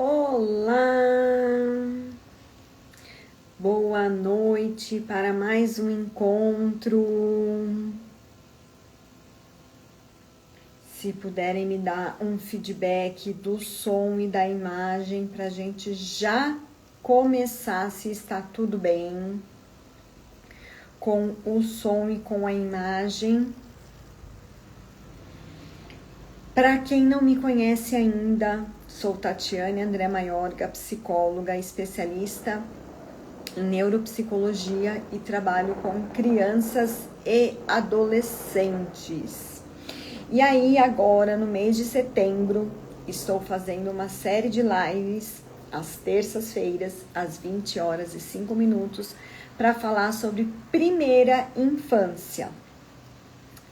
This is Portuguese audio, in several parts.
Olá! Boa noite para mais um encontro. Se puderem me dar um feedback do som e da imagem para a gente já começar, se está tudo bem com o som e com a imagem. Para quem não me conhece ainda, sou Tatiane André Maiorga, psicóloga, especialista em neuropsicologia e trabalho com crianças e adolescentes. E aí, agora, no mês de setembro, estou fazendo uma série de lives às terças-feiras, às 20 horas e 5 minutos, para falar sobre primeira infância.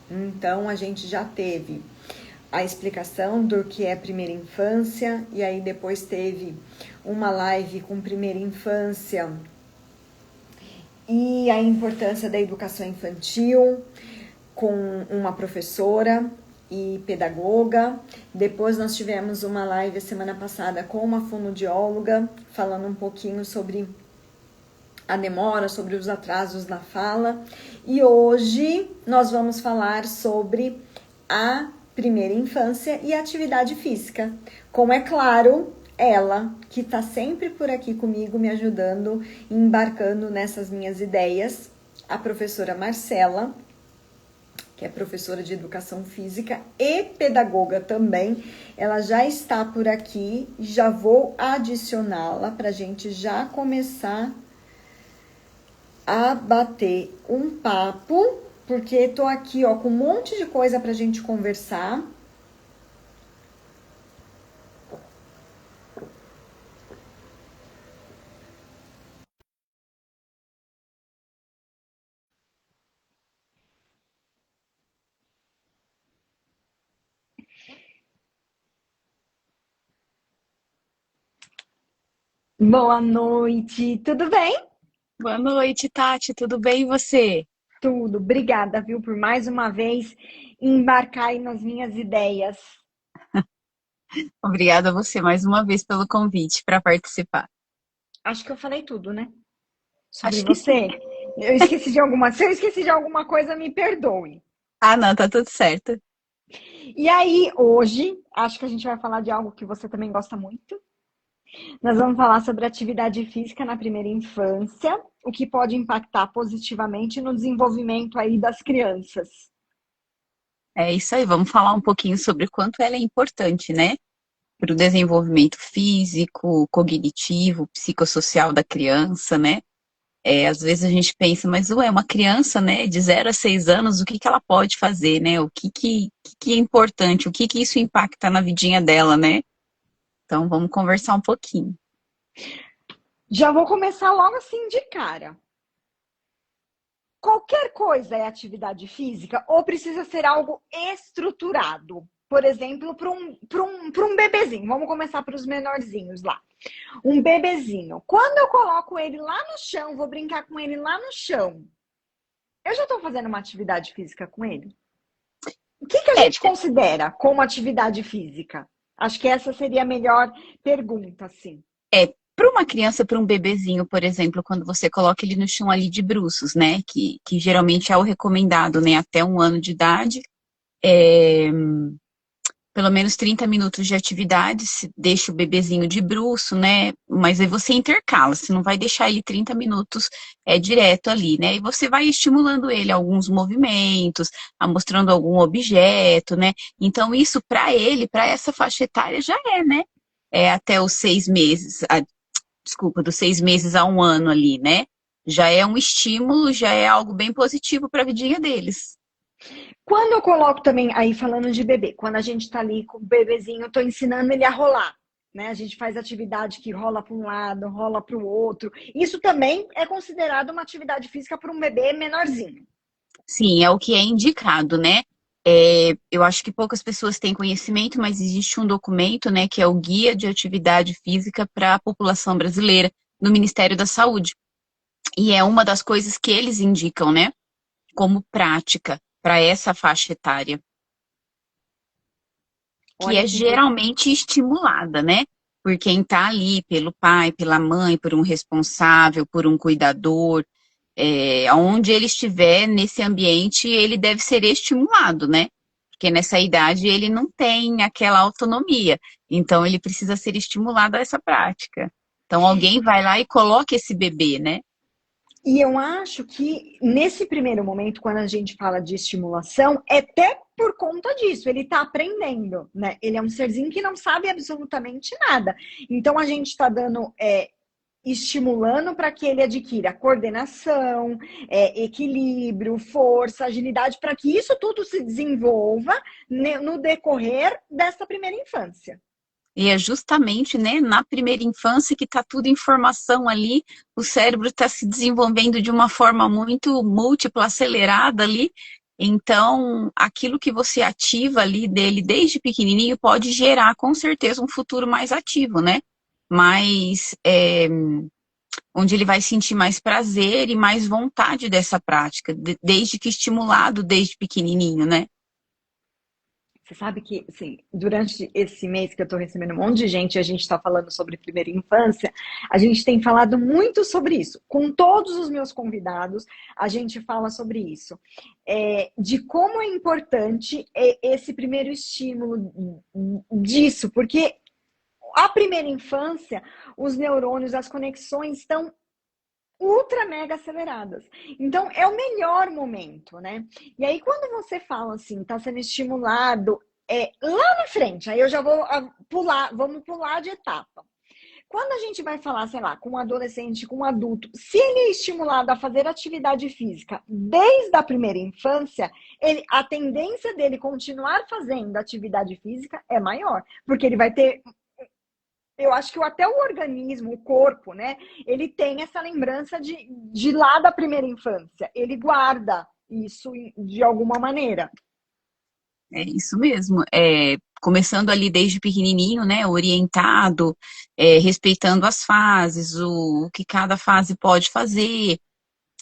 Então, a gente já teve a explicação do que é primeira infância, e aí depois teve uma live com primeira infância e a importância da educação infantil com uma professora e pedagoga. Depois nós tivemos uma live a semana passada com uma fonoaudióloga, falando um pouquinho sobre a demora, sobre os atrasos na fala. E hoje nós vamos falar sobre a primeira infância e a atividade física. Como é claro, ela que está sempre por aqui comigo, me ajudando, embarcando nessas minhas ideias, a professora Marcela, que é professora de educação física e pedagoga também. Ela já está por aqui, já vou adicioná-la para a gente já começar a bater um papo, porque tô aqui, ó, com um monte de coisa pra gente conversar. Boa noite, tudo bem? Boa noite, Tati. Tudo bem e você? Tudo, obrigada, viu, por mais uma vez embarcar aí nas minhas ideias. Obrigada a você mais uma vez pelo convite para participar. Acho que eu falei tudo, né? Sobre Acho que sim. você. Se eu esqueci de alguma coisa, me perdoe. Ah, não, tá tudo certo. E aí, hoje, acho que a gente vai falar de algo que você também gosta muito. Nós vamos falar sobre atividade física na primeira infância, o que pode impactar positivamente no desenvolvimento aí das crianças. É isso aí. Vamos falar um pouquinho sobre o quanto ela é importante, né? Para o desenvolvimento físico, cognitivo, psicossocial da criança, né? Às vezes a gente pensa, mas ué, uma criança, né, de 0 a 6 anos, o que que ela pode fazer, né? O que é importante? O que que isso impacta na vidinha dela, né? Então vamos conversar um pouquinho. Já vou começar logo assim de cara. Qualquer coisa é atividade física ou precisa ser algo estruturado? Por exemplo, para um bebezinho. Vamos começar para os menorzinhos lá. Um bebezinho. Quando eu coloco ele lá no chão, vou brincar com ele lá no chão, eu já estou fazendo uma atividade física com ele? O que a É, gente considera como atividade física? Acho que essa seria a melhor pergunta, assim. para uma criança, para um bebezinho, por exemplo, quando você coloca ele no chão ali de bruços, né? Que geralmente é o recomendado, né? Até 1 ano de idade. É, pelo menos 30 minutos de atividade, se deixa o bebezinho de bruço, né? Mas aí você intercala, você não vai deixar ele 30 minutos direto ali, né? E você vai estimulando ele a alguns movimentos, a mostrando algum objeto, né? Então, isso para ele, para essa faixa etária, já é, né? É até os 6 meses, desculpa, dos 6 meses a 1 ano ali, né? Já é um estímulo, já é algo bem positivo para a vidinha deles. Quando eu coloco também, aí falando de bebê, quando a gente tá ali com o bebezinho, eu tô ensinando ele a rolar, né? A gente faz atividade que rola para um lado, rola para o outro. Isso também é considerado uma atividade física para um bebê menorzinho. Sim, é o que é indicado, né? Eu acho que poucas pessoas têm conhecimento, mas existe um documento, né, que é o Guia de Atividade Física para a População Brasileira, no Ministério da Saúde. E é uma das coisas que eles indicam, né, como prática para essa faixa etária, que Olha é que importante. geralmente estimulada, né? por quem está ali, pelo pai, pela mãe, por um responsável, por um cuidador. Onde ele estiver nesse ambiente, ele deve ser estimulado, né? Porque nessa idade ele não tem aquela autonomia. Então ele precisa ser estimulado a essa prática. Então alguém vai lá e coloca esse bebê, né? E eu acho que nesse primeiro momento, quando a gente fala de estimulação, é até por conta disso, ele está aprendendo, né? Ele é um serzinho que não sabe absolutamente nada. Então a gente está dando, estimulando para que ele adquira coordenação, equilíbrio, força, agilidade, para que isso tudo se desenvolva no decorrer dessa primeira infância. E é justamente, né, na primeira infância que está tudo informação ali, o cérebro está se desenvolvendo de uma forma muito múltipla, acelerada ali. Então, aquilo que você ativa ali dele desde pequenininho pode gerar, com certeza, um futuro mais ativo, né? Onde ele vai sentir mais prazer e mais vontade dessa prática, desde que estimulado desde pequenininho, né? Você sabe que, assim, durante esse mês que eu estou recebendo um monte de gente, a gente está falando sobre primeira infância, a gente tem falado muito sobre isso. Com todos os meus convidados, a gente fala sobre isso. De como é importante esse primeiro estímulo disso, porque a primeira infância, os neurônios, as conexões estão ultra mega aceleradas. Então, é o melhor momento, né? E aí, quando você fala assim, tá sendo estimulado lá na frente, aí eu já vou vamos pular de etapa. Quando a gente vai falar, sei lá, com um adolescente, com um adulto, se ele é estimulado a fazer atividade física desde a primeira infância, a tendência dele continuar fazendo atividade física é maior, porque ele vai ter. Eu acho que até o organismo, o corpo, né? Ele tem essa lembrança de lá da primeira infância. Ele guarda isso de alguma maneira. É isso mesmo. Começando ali desde pequenininho, né? Orientado, respeitando as fases, o que cada fase pode fazer.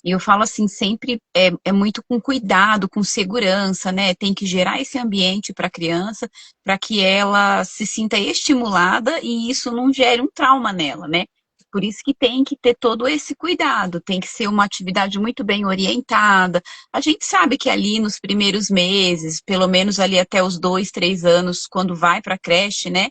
E eu falo assim, sempre é muito com cuidado, com segurança, né? Tem que gerar esse ambiente para a criança, para que ela se sinta estimulada e isso não gere um trauma nela, né? Por isso que tem que ter todo esse cuidado, tem que ser uma atividade muito bem orientada. A gente sabe que ali nos primeiros meses, pelo menos ali até os 2, 3 anos, quando vai para a creche, né?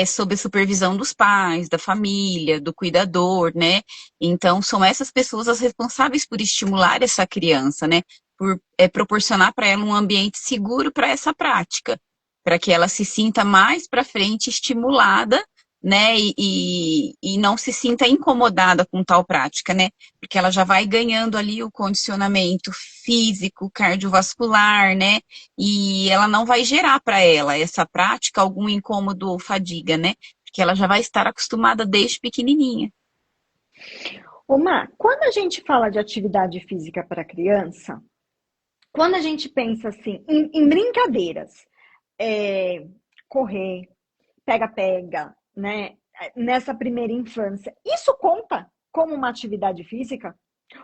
Sob a supervisão dos pais, da família, do cuidador, né? Então, são essas pessoas as responsáveis por estimular essa criança, né? Por proporcionar para ela um ambiente seguro para essa prática, para que ela se sinta mais para frente estimulada, né? E não se sinta incomodada com tal prática, né? Porque ela já vai ganhando ali o condicionamento físico, cardiovascular, né? E ela não vai gerar para ela essa prática algum incômodo ou fadiga, né? Porque ela já vai estar acostumada desde pequenininha. Má, quando a gente fala de atividade física para criança, quando a gente pensa assim em brincadeiras, correr, pega-pega, né? Nessa primeira infância, isso conta como uma atividade física?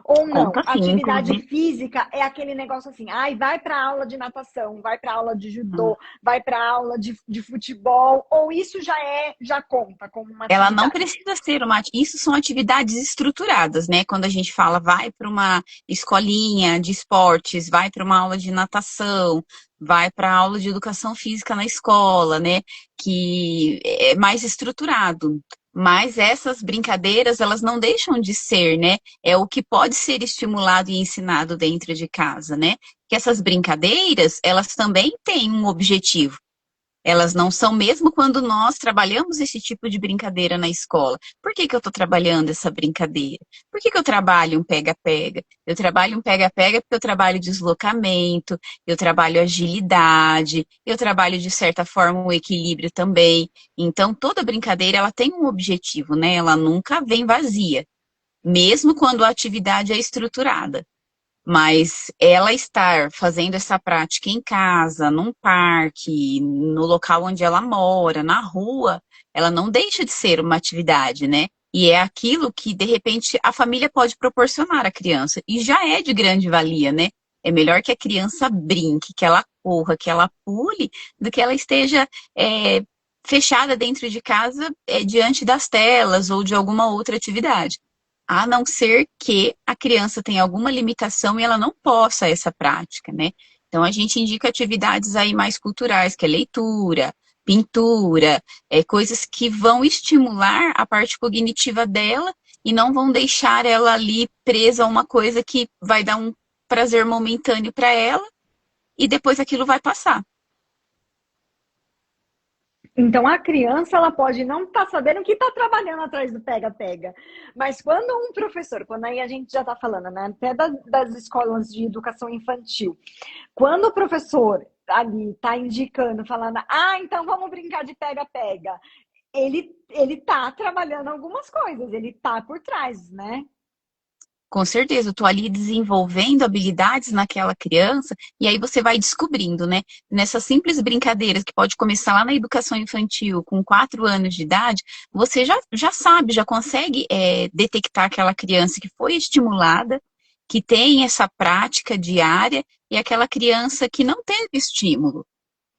Ou não? Conta sim, Atividade inclusive. física é aquele negócio assim, vai para aula de natação, vai para aula de judô, vai para aula de futebol, ou isso já conta como uma Ela não atividade? precisa ser uma. Isso são atividades estruturadas, né? Quando a gente fala, vai para uma escolinha de esportes, vai para uma aula de natação, vai para aula de educação física na escola, né? Que é mais estruturado. Mas essas brincadeiras, elas não deixam de ser, né? É o que pode ser estimulado e ensinado dentro de casa, né? Que essas brincadeiras, elas também têm um objetivo. Elas não são, mesmo quando nós trabalhamos esse tipo de brincadeira na escola. Por que eu estou trabalhando essa brincadeira? Por que eu trabalho um pega-pega? Eu trabalho um pega-pega porque eu trabalho deslocamento, eu trabalho agilidade, eu trabalho, de certa forma, o equilíbrio também. Então, toda brincadeira, ela tem um objetivo, né? Ela nunca vem vazia, mesmo quando a atividade é estruturada. Mas ela estar fazendo essa prática em casa, num parque, no local onde ela mora, na rua, ela não deixa de ser uma atividade, né? E é aquilo que, de repente, a família pode proporcionar à criança. E já é de grande valia, né? É melhor que a criança brinque, que ela corra, que ela pule, do que ela esteja fechada dentro de casa, diante das telas ou de alguma outra atividade. A não ser que a criança tenha alguma limitação e ela não possa essa prática, né? Então a gente indica atividades aí mais culturais, que é leitura, pintura, coisas que vão estimular a parte cognitiva dela e não vão deixar ela ali presa a uma coisa que vai dar um prazer momentâneo para ela e depois aquilo vai passar. Então a criança ela pode não estar sabendo que está trabalhando atrás do pega-pega, mas quando um professor, quando aí a gente já está falando, né, até das escolas de educação infantil, quando o professor ali está indicando, falando, então vamos brincar de pega-pega, ele tá trabalhando algumas coisas, ele tá por trás, né? Com certeza, eu tô ali desenvolvendo habilidades naquela criança, e aí você vai descobrindo, né? Nessas simples brincadeiras que pode começar lá na educação infantil, com 4 anos de idade, você já sabe, já consegue detectar aquela criança que foi estimulada, que tem essa prática diária, e aquela criança que não teve estímulo.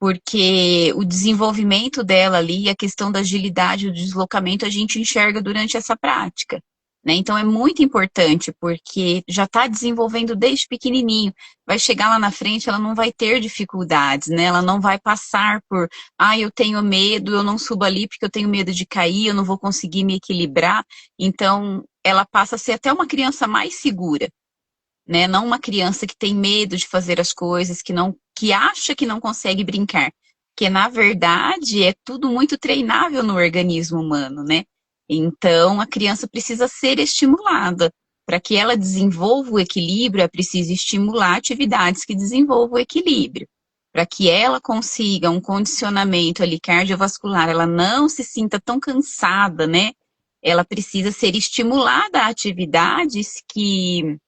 Porque o desenvolvimento dela ali, a questão da agilidade, o deslocamento, a gente enxerga durante essa prática. Né? Então é muito importante, porque já está desenvolvendo desde pequenininho. Vai chegar lá na frente, ela não vai ter dificuldades, né? Ela não vai passar por, eu tenho medo, eu não subo ali porque eu tenho medo de cair, eu não vou conseguir me equilibrar. Então, ela passa a ser até uma criança mais segura, né? Não uma criança que tem medo de fazer as coisas, que acha que não consegue brincar. Porque, na verdade, é tudo muito treinável no organismo humano, né? Então, a criança precisa ser estimulada. Para que ela desenvolva o equilíbrio, é preciso estimular atividades que desenvolvam o equilíbrio. Para que ela consiga um condicionamento ali cardiovascular, ela não se sinta tão cansada, né? Ela precisa ser estimulada a atividades que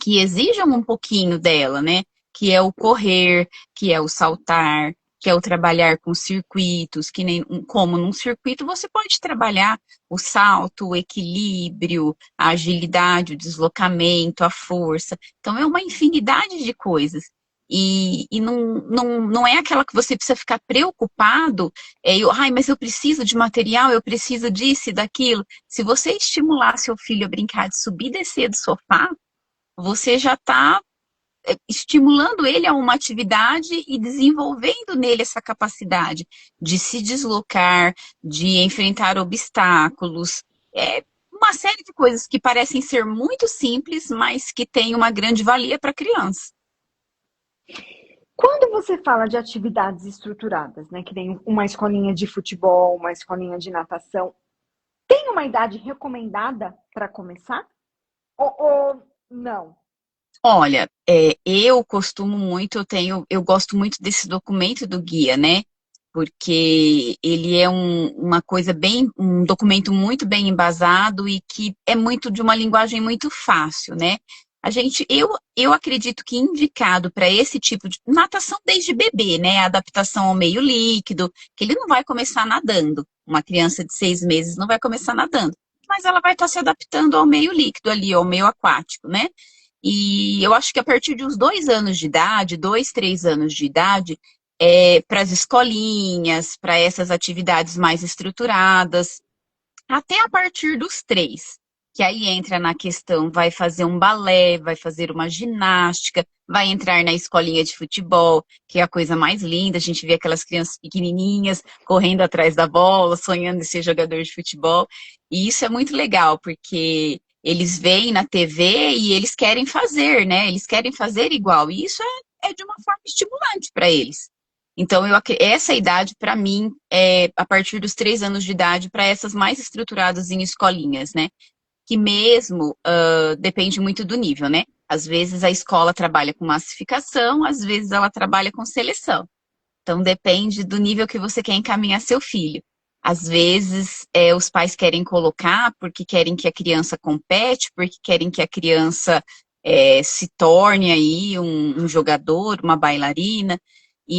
exijam um pouquinho dela, né? Que é o correr, que é o saltar, que é o trabalhar com circuitos, que nem como num circuito você pode trabalhar o salto, o equilíbrio, a agilidade, o deslocamento, a força. Então é uma infinidade de coisas. E não é aquela que você precisa ficar preocupado, mas eu preciso de material, eu preciso disso e daquilo. Se você estimular seu filho a brincar de subir e descer do sofá, você já está estimulando ele a uma atividade e desenvolvendo nele essa capacidade de se deslocar, de enfrentar obstáculos. É uma série de coisas que parecem ser muito simples, mas que têm uma grande valia para a criança. Quando você fala de atividades estruturadas, né, que tem uma escolinha de futebol, uma escolinha de natação, tem uma idade recomendada para começar? Ou não? Olha, eu gosto muito desse documento do guia, né? Porque ele é uma coisa um documento muito bem embasado e que é muito de uma linguagem muito fácil, né? Eu acredito que indicado para esse tipo de natação desde bebê, né? Adaptação ao meio líquido, que ele não vai começar nadando. Uma criança de 6 meses não vai começar nadando, mas ela vai estar se adaptando ao meio líquido ali, ao meio aquático, né? E eu acho que a partir de uns 2 anos de idade, 2, 3 anos de idade, para as escolinhas, para essas atividades mais estruturadas, até a partir dos 3, que aí entra na questão, vai fazer um balé, vai fazer uma ginástica, vai entrar na escolinha de futebol, que é a coisa mais linda, a gente vê aquelas crianças pequenininhas correndo atrás da bola, sonhando em ser jogador de futebol, e isso é muito legal, porque eles veem na TV e eles querem fazer, né? Eles querem fazer igual, e isso é de uma forma estimulante para eles. Então, essa idade, para mim, é a partir dos 3 anos de idade, para essas mais estruturadas em escolinhas, né? Que mesmo depende muito do nível, né? Às vezes a escola trabalha com massificação, às vezes ela trabalha com seleção. Então, depende do nível que você quer encaminhar seu filho. Às vezes, os pais querem colocar porque querem que a criança compete, porque querem que a criança se torne aí um jogador, uma bailarina.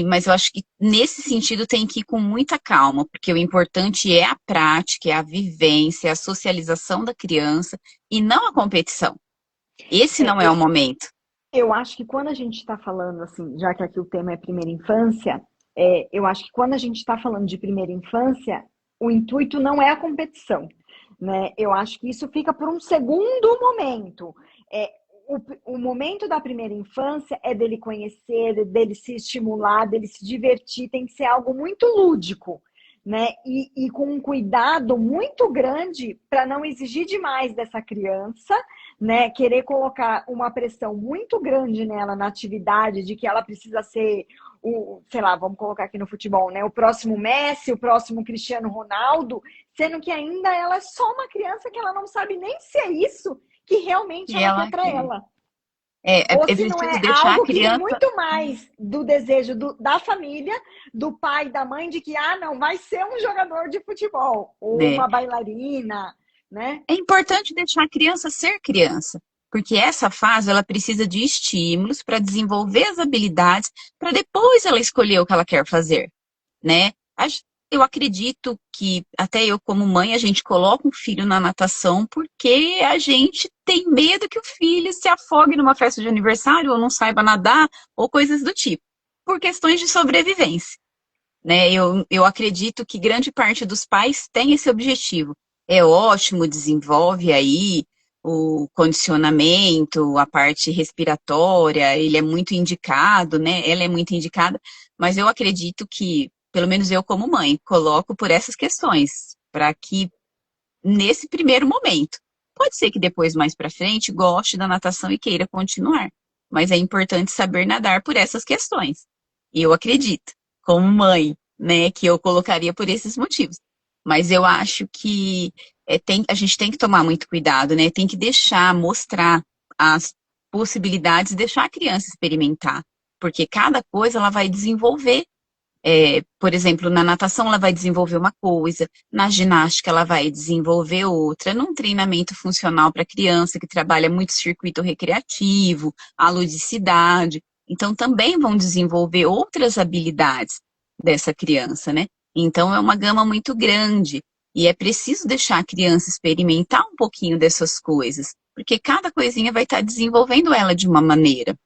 Mas eu acho que nesse sentido tem que ir com muita calma, porque o importante é a prática, é a vivência, é a socialização da criança e não a competição. Esse É, não é o momento. eu acho que quando a gente está falando, assim, já que aqui o tema é primeira infância, Eu acho que quando a gente está falando de primeira infância, o intuito não é a competição, né? Eu acho que isso fica por um segundo momento. É, o momento da primeira infância é dele conhecer, dele se estimular, dele se divertir, tem que ser algo muito lúdico, né? E com um cuidado muito grande para não exigir demais dessa criança, né? Querer colocar uma pressão muito grande nela na atividade de que ela precisa ser sei lá, vamos colocar aqui no futebol, né? O próximo Messi, o próximo Cristiano Ronaldo, sendo que ainda ela é só uma criança que ela não sabe nem se é isso que realmente E ela quer ela para quer. ela. Ou É se não preciso é deixar a algo que vem criança, muito mais do desejo da família, do pai, da mãe, de que, não, vai ser um jogador de futebol, ou né? uma bailarina, né? É importante deixar a criança ser criança, porque essa fase ela precisa de estímulos para desenvolver as habilidades, para depois ela escolher o que ela quer fazer, né? Eu acredito que até eu como mãe a gente coloca um filho na natação porque a gente tem medo que o filho se afogue numa festa de aniversário ou não saiba nadar ou coisas do tipo, por questões de sobrevivência, né? Eu acredito que grande parte dos pais tem esse objetivo. É ótimo, desenvolve aí o condicionamento, a parte respiratória, ele é muito indicado, né? Ela é muito indicada, mas eu acredito que, pelo menos eu como mãe, coloco por essas questões, para que nesse primeiro momento, pode ser que depois mais para frente goste da natação e queira continuar, mas é importante saber nadar por essas questões. E eu acredito, como mãe, né, que eu colocaria por esses motivos. Mas eu acho que a gente tem que tomar muito cuidado, né? Tem que deixar, mostrar as possibilidades, deixar a criança experimentar, porque cada coisa ela vai desenvolver. Por exemplo, na natação ela vai desenvolver uma coisa, na ginástica ela vai desenvolver outra, num treinamento funcional para criança que trabalha muito circuito recreativo, a ludicidade. Então, também vão desenvolver outras habilidades dessa criança, né? Então, é uma gama muito grande e é preciso deixar a criança experimentar um pouquinho dessas coisas, porque cada coisinha vai estar desenvolvendo ela de uma maneira,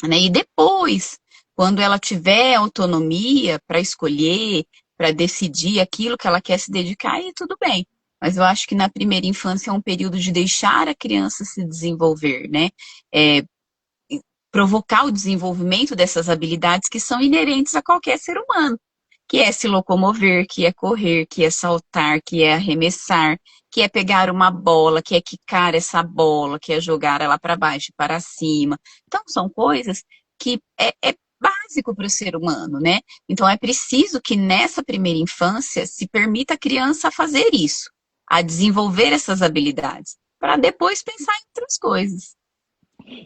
né? E depois, quando ela tiver autonomia para escolher, para decidir aquilo que ela quer se dedicar, aí tudo bem. Mas eu acho que na primeira infância é um período de deixar a criança se desenvolver, né? É, provocar o desenvolvimento dessas habilidades que são inerentes a qualquer ser humano, que é se locomover, que é correr, que é saltar, que é arremessar, que é pegar uma bola, que é quicar essa bola, que é jogar ela para baixo e para cima. Então, são coisas que é básico para o ser humano, né? Então, é preciso que nessa primeira infância se permita a criança fazer isso, a desenvolver essas habilidades, para depois pensar em outras coisas.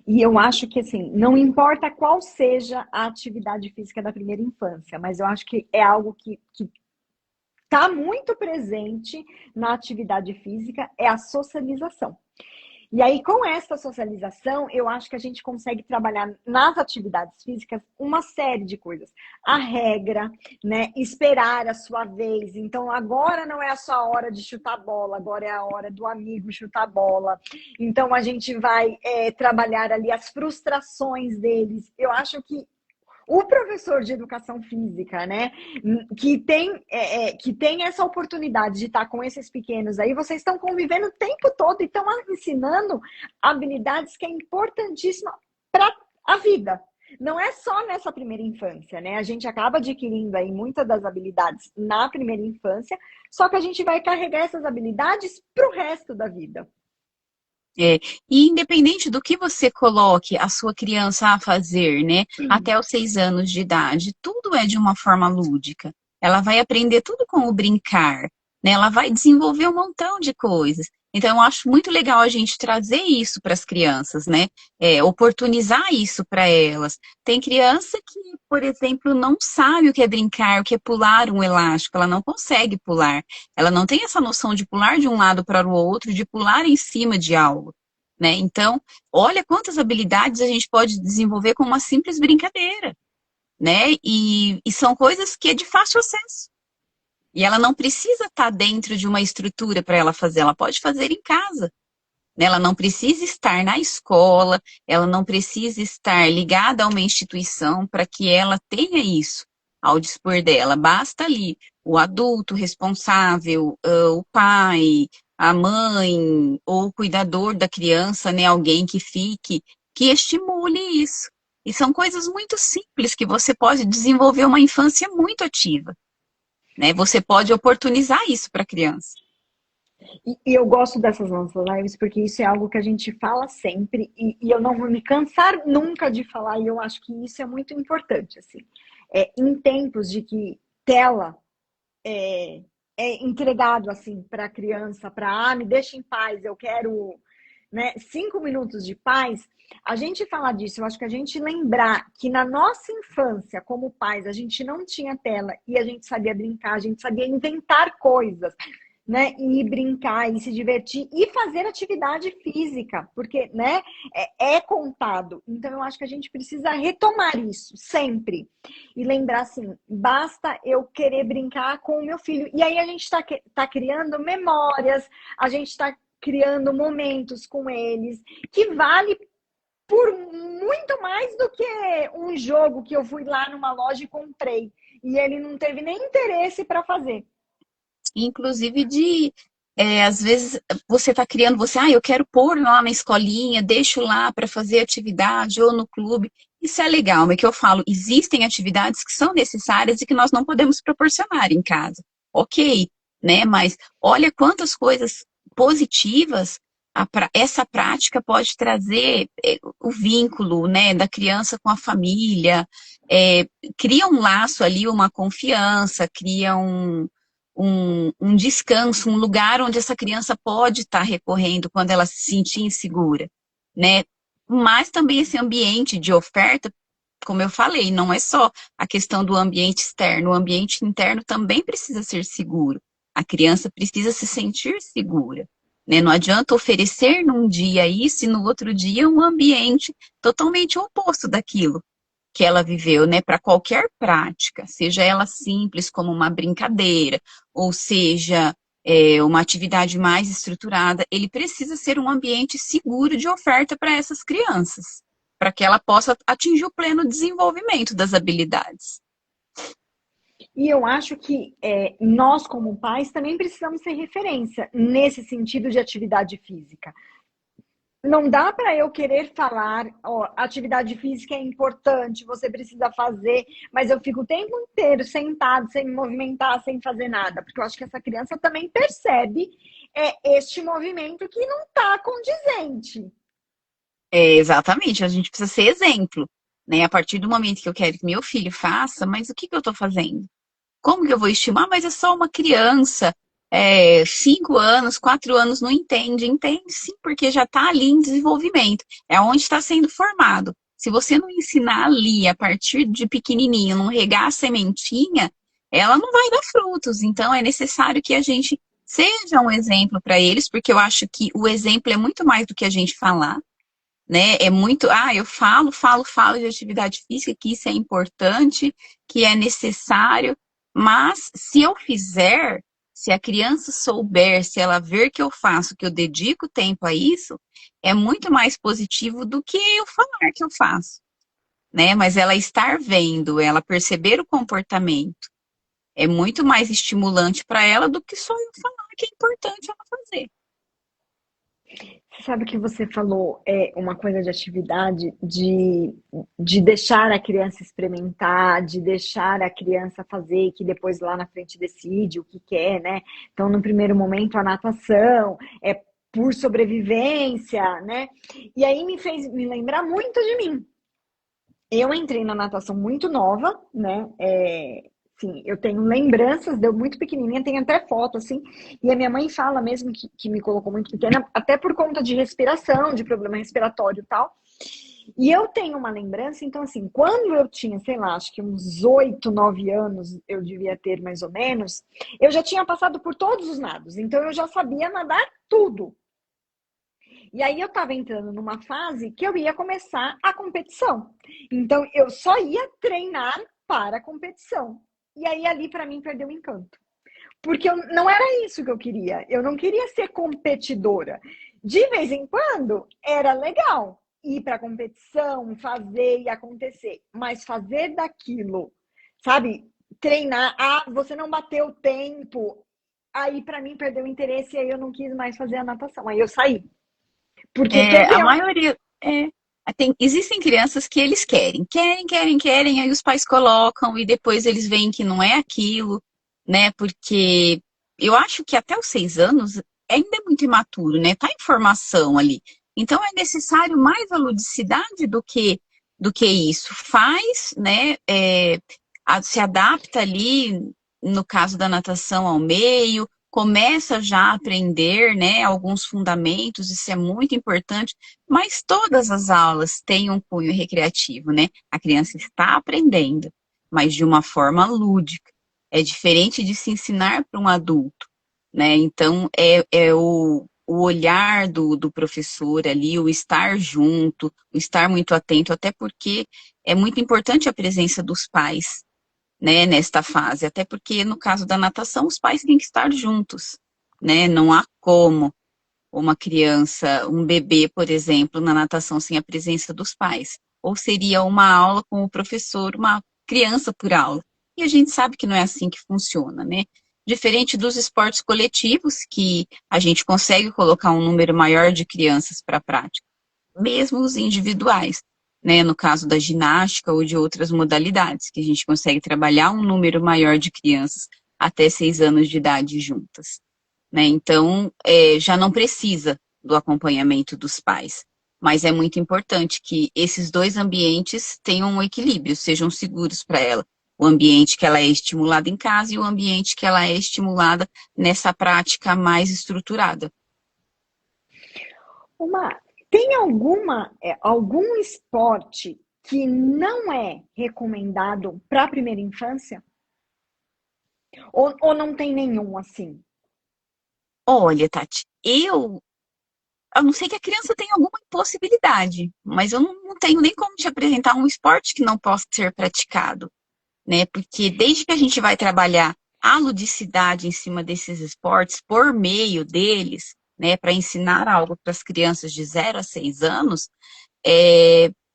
E eu acho que, assim, não importa qual seja a atividade física da primeira infância, mas eu acho que é algo que está muito presente na atividade física, é a socialização. E aí, com essa socialização, eu acho que a gente consegue trabalhar nas atividades físicas uma série de coisas. A regra, né? Esperar a sua vez. Então, agora não é a sua hora de chutar bola, agora é a hora do amigo chutar bola. Então, a gente vai trabalhar ali as frustrações deles. Eu acho que o professor de educação física, né, que tem essa oportunidade de estar com esses pequenos aí, vocês estão convivendo o tempo todo e estão ensinando habilidades que é importantíssima para a vida. Não é só nessa primeira infância, né? A gente acaba adquirindo aí muitas das habilidades na primeira infância, só que a gente vai carregar essas habilidades para o resto da vida. É, e independente do que você coloque a sua criança a fazer, né, até os 6 anos de idade, tudo é de uma forma lúdica. Ela vai aprender tudo com o brincar, né? Ela vai desenvolver um montão de coisas. Então, eu acho muito legal a gente trazer isso para as crianças, né? Oportunizar isso para elas. Tem criança que, por exemplo, não sabe o que é brincar, o que é pular um elástico, ela não consegue pular. Ela não tem essa noção de pular de um lado para o outro, de pular em cima de algo, né? Então, olha quantas habilidades a gente pode desenvolver com uma simples brincadeira, né? E são coisas que é de fácil acesso. E ela não precisa estar dentro de uma estrutura para ela fazer, ela pode fazer em casa, né? Ela não precisa estar na escola, ela não precisa estar ligada a uma instituição para que ela tenha isso. ao dispor dela. Basta ali o adulto responsável, o pai, a mãe ou o cuidador da criança, né, alguém que fique, que estimule isso. E são coisas muito simples que você pode desenvolver uma infância muito ativa, né? Você pode oportunizar isso para a criança. E eu gosto dessas nossas lives porque isso é algo que a gente fala sempre e eu não vou me cansar nunca de falar e eu acho que isso é muito importante, assim. Em tempos de que tela é, é entregado assim para a criança, para me deixa em paz, eu quero, né, 5 minutos de paz. A gente falar disso, eu acho que a gente lembrar que na nossa infância, como pais, a gente não tinha tela e a gente sabia brincar, a gente sabia inventar coisas, né, e brincar e se divertir e fazer atividade física, porque, né, é contado. Então, eu acho que a gente precisa retomar isso sempre e lembrar assim: basta eu querer brincar com o meu filho. E aí a gente tá criando memórias, a gente está criando momentos com eles que vale por muito mais do que um jogo que eu fui lá numa loja e comprei e ele não teve nem interesse para fazer. Inclusive às vezes você está criando, eu quero pôr lá na escolinha, deixo lá para fazer atividade ou no clube. Isso é legal, mas que eu falo, existem atividades que são necessárias e que nós não podemos proporcionar em casa. Ok, né? Mas olha quantas coisas positivas essa prática pode trazer o vínculo, né, da criança com a família, é, cria um laço ali, uma confiança, cria um descanso, um lugar onde essa criança pode estar recorrendo quando ela se sentir insegura, né? Mas também esse ambiente de oferta, como eu falei, não é só a questão do ambiente externo, o ambiente interno também precisa ser seguro. A criança precisa se sentir segura, né? Não adianta oferecer num dia isso e no outro dia um ambiente totalmente oposto daquilo que ela viveu, né, para qualquer prática, seja ela simples como uma brincadeira, ou seja, uma atividade mais estruturada, ele precisa ser um ambiente seguro de oferta para essas crianças, para que ela possa atingir o pleno desenvolvimento das habilidades. E eu acho que nós, como pais, também precisamos ser referência nesse sentido de atividade física. Não dá para eu querer falar, ó, atividade física é importante, você precisa fazer, mas eu fico o tempo inteiro sentado, sem me movimentar, sem fazer nada, porque eu acho que essa criança também percebe este movimento que não está condizente. Exatamente, a gente precisa ser exemplo, né? A partir do momento que eu quero que meu filho faça, mas o que eu estou fazendo? Como que eu vou estimar? Mas é só uma criança, 5 anos, 4 anos, não entende. Entende sim, porque já está ali em desenvolvimento. É onde está sendo formado. Se você não ensinar ali, a partir de pequenininho, não regar a sementinha, ela não vai dar frutos. Então, é necessário que a gente seja um exemplo para eles, porque eu acho que o exemplo é muito mais do que a gente falar, né? É muito, eu falo de atividade física, que isso é importante, que é necessário, mas se eu fizer, se a criança souber, se ela ver que eu faço, que eu dedico tempo a isso, é muito mais positivo do que eu falar que eu faço, né? Mas ela estar vendo, ela perceber o comportamento, é muito mais estimulante para ela do que só eu falar que é importante ela fazer. Você sabe que você falou uma coisa de atividade, de deixar a criança experimentar, de deixar a criança fazer, que depois lá na frente decide o que quer, né? Então, no primeiro momento, a natação é por sobrevivência, né? E aí me fez me lembrar muito de mim. Eu entrei na natação muito nova, né? Sim, eu tenho lembranças, deu muito pequenininha, tem até foto, assim, e a minha mãe fala mesmo que me colocou muito pequena, até por conta de respiração, de problema respiratório e tal. E eu tenho uma lembrança, então, assim, quando eu tinha, sei lá, acho que uns 8, 9 anos, eu devia ter mais ou menos, eu já tinha passado por todos os nados, então eu já sabia nadar tudo. E aí eu estava entrando numa fase que eu ia começar a competição. Então eu só ia treinar para a competição. E aí ali para mim perdeu o encanto. Porque não era isso que eu queria. Eu não queria ser competidora. De vez em quando era legal ir para a competição, fazer e acontecer, mas fazer daquilo, sabe, treinar, você não bateu o tempo, aí para mim perdeu o interesse e aí eu não quis mais fazer a natação, aí eu saí. Porque A perdeu. maioria. Existem crianças que eles querem, aí os pais colocam e depois eles veem que não é aquilo, né? Porque eu acho que até os 6 anos ainda é muito imaturo, né? Tá em formação ali. Então é necessário mais a ludicidade do que isso. Faz, né? Se adapta ali, no caso da natação, ao meio, começa já a aprender, né? Alguns fundamentos, isso é muito importante. Mas todas as aulas têm um cunho recreativo, né? A criança está aprendendo, mas de uma forma lúdica. É diferente de se ensinar para um adulto, né? Então, é o olhar do professor ali, o estar junto, o estar muito atento, até porque é muito importante a presença dos pais, né, nesta fase, até porque no caso da natação, os pais têm que estar juntos, né? Não há como uma criança, um bebê, por exemplo, na natação sem a presença dos pais. Ou seria uma aula com o professor, uma criança por aula. E a gente sabe que não é assim que funciona, né? Diferente dos esportes coletivos, que a gente consegue colocar um número maior de crianças para a prática, mesmo os individuais, né? No caso da ginástica ou de outras modalidades, que a gente consegue trabalhar um número maior de crianças até 6 anos de idade juntas, né? Então, já não precisa do acompanhamento dos pais. Mas é muito importante que esses dois ambientes tenham um equilíbrio, sejam seguros para ela. O ambiente que ela é estimulada em casa e o ambiente que ela é estimulada nessa prática mais estruturada. Uma, tem algum esporte que não é recomendado para a primeira infância? Ou não tem nenhum assim? Olha, Tati, a não ser que a criança tenha alguma impossibilidade, mas eu não tenho nem como te apresentar um esporte que não possa ser praticado, né? Porque desde que a gente vai trabalhar a ludicidade em cima desses esportes, por meio deles, né, para ensinar algo para as crianças de 0 a 6 anos,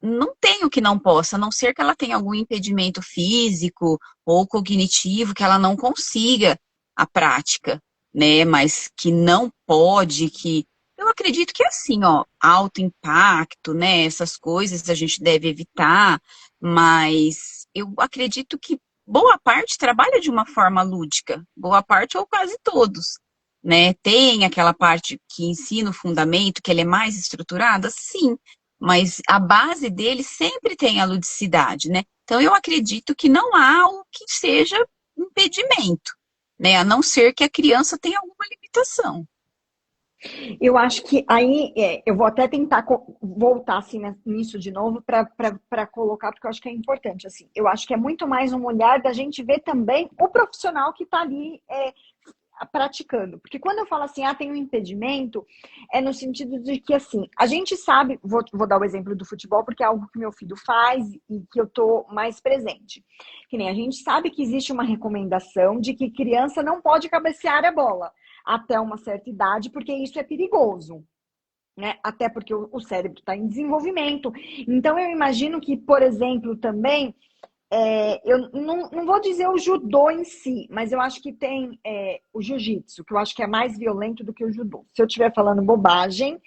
não tem o que não possa, a não ser que ela tenha algum impedimento físico ou cognitivo que ela não consiga a prática, né? Mas que não pode, que eu acredito que é assim, ó, alto impacto, né? Essas coisas a gente deve evitar, mas eu acredito que boa parte trabalha de uma forma lúdica, boa parte ou quase todos. Né, tem aquela parte que ensina o fundamento, que ele é mais estruturada, sim, mas a base dele sempre tem a ludicidade, né? Então eu acredito que não há o que seja impedimento, né? A não ser que a criança tenha alguma limitação. Eu acho que aí eu vou até tentar voltar assim nisso de novo para colocar, porque eu acho que é importante. Assim, eu acho que é muito mais um olhar da gente ver também o profissional que está ali praticando. Porque quando eu falo assim, tem um impedimento, é no sentido de que, assim, a gente sabe, vou dar o exemplo do futebol, porque é algo que meu filho faz e que eu tô mais presente. Que nem a gente sabe que existe uma recomendação de que criança não pode cabecear a bola até uma certa idade, porque isso é perigoso. Né? Até porque o cérebro está em desenvolvimento. Então, eu imagino que, por exemplo, também eu não vou dizer o judô em si, mas eu acho que tem o jiu-jitsu, que eu acho que é mais violento do que o judô. Se eu estiver falando bobagem,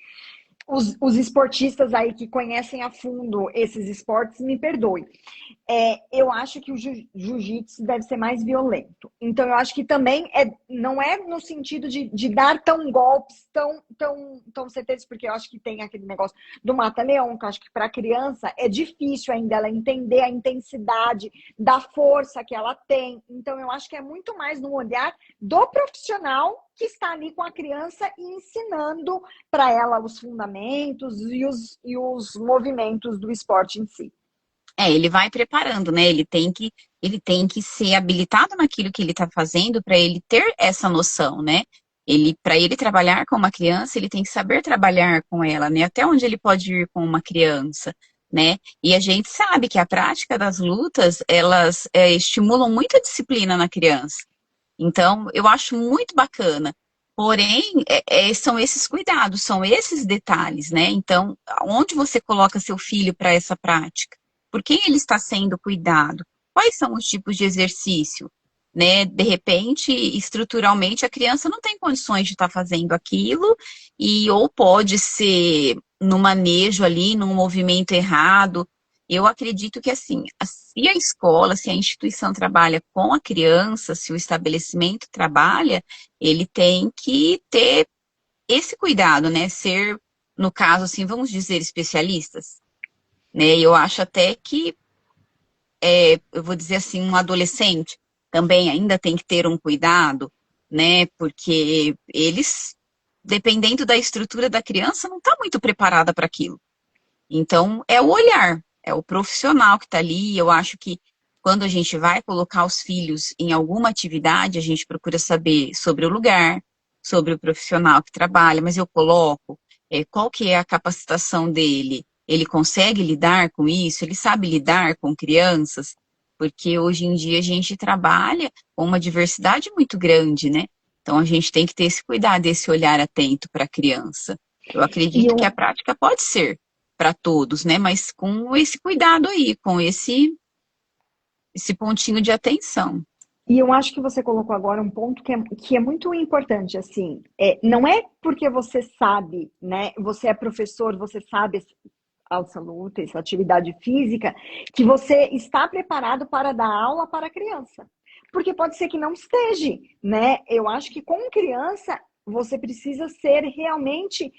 os esportistas aí que conhecem a fundo esses esportes, me perdoem. Eu acho que o jiu-jitsu deve ser mais violento. Então, eu acho que também não é no sentido de dar tão golpes tão certeiros, porque eu acho que tem aquele negócio do mata-leão, que eu acho que para a criança é difícil ainda ela entender a intensidade da força que ela tem. Então, eu acho que é muito mais no olhar do profissional que está ali com a criança e ensinando para ela os fundamentos e os movimentos do esporte em si. Ele vai preparando, né? Ele tem que ser habilitado naquilo que ele está fazendo para ele ter essa noção, né? Para ele trabalhar com uma criança, ele tem que saber trabalhar com ela, né? Até onde ele pode ir com uma criança, né? E a gente sabe que a prática das lutas, elas estimulam muito a disciplina na criança. Então, eu acho muito bacana. Porém, são esses cuidados, são esses detalhes, né? Então, onde você coloca seu filho para essa prática? Por quem ele está sendo cuidado? quais são os tipos de exercício, né? De repente, estruturalmente, a criança não tem condições de estar fazendo aquilo, e ou pode ser no manejo ali, num movimento errado. Eu acredito que, assim, se a escola, se a instituição trabalha com a criança, se o estabelecimento trabalha, ele tem que ter esse cuidado, né? Ser, no caso, assim, vamos dizer, especialistas, né? Eu acho até que, eu vou dizer assim, um adolescente também ainda tem que ter um cuidado, né? Porque eles, dependendo da estrutura da criança, não está muito preparada para aquilo. Então, é o olhar, é o profissional que está ali. Eu acho que quando a gente vai colocar os filhos em alguma atividade, a gente procura saber sobre o lugar, sobre o profissional que trabalha, mas eu coloco qual que é a capacitação dele. Ele consegue lidar com isso? Ele sabe lidar com crianças? Porque hoje em dia a gente trabalha com uma diversidade muito grande, né? Então a gente tem que ter esse cuidado, esse olhar atento para a criança. Eu E acredito que a eu, prática pode ser para todos, né? Mas com esse cuidado aí, com esse pontinho de atenção. e eu acho que você colocou agora um ponto que é muito importante, assim, não é porque você sabe, né, você é professor, você sabe a luta, essa atividade física, que você está preparado para dar aula para a criança. Porque pode ser que não esteja, né? Eu acho que com criança você precisa ser realmente.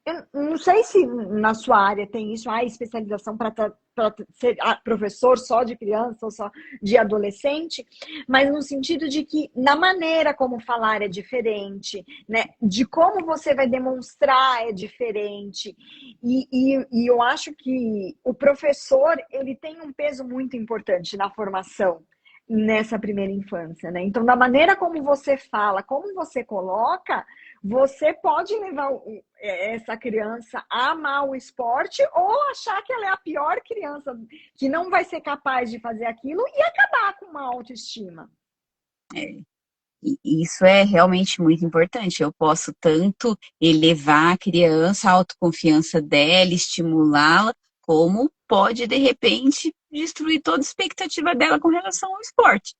Eu não sei se na sua área tem isso, especialização para ser professor só de criança ou só de adolescente, mas no sentido de que na maneira como falar é diferente, né? De como você vai demonstrar é diferente. E eu acho que o professor ele tem um peso muito importante na formação nessa primeira infância, né? Então, da maneira como você fala, como você coloca, você pode levar essa criança a amar o esporte ou achar que ela é a pior criança, que não vai ser capaz de fazer aquilo e acabar com uma autoestima. É, e isso é realmente muito importante. Eu posso tanto elevar a criança, a autoconfiança dela, estimulá-la, como pode, de repente, destruir toda a expectativa dela com relação ao esporte,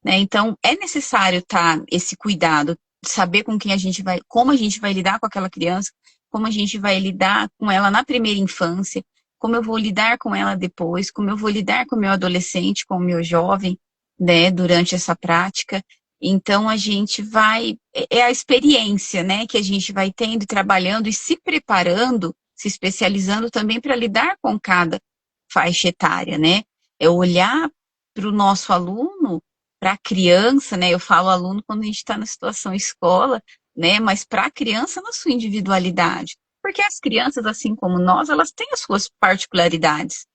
né? Então, é necessário esse cuidado, saber com quem a gente vai, como a gente vai lidar com aquela criança, como a gente vai lidar com ela na primeira infância, como eu vou lidar com ela depois, como eu vou lidar com o meu adolescente, com o meu jovem, né, durante essa prática. Então, a gente vai, é a experiência, né, que a gente vai tendo e trabalhando e se preparando, se especializando também para lidar com cada faixa etária, né? É olhar para o nosso aluno, para a criança, né? Eu falo aluno quando a gente está na situação escola, né? Mas para a criança na sua individualidade. Porque as crianças, assim como nós, elas têm as suas particularidades,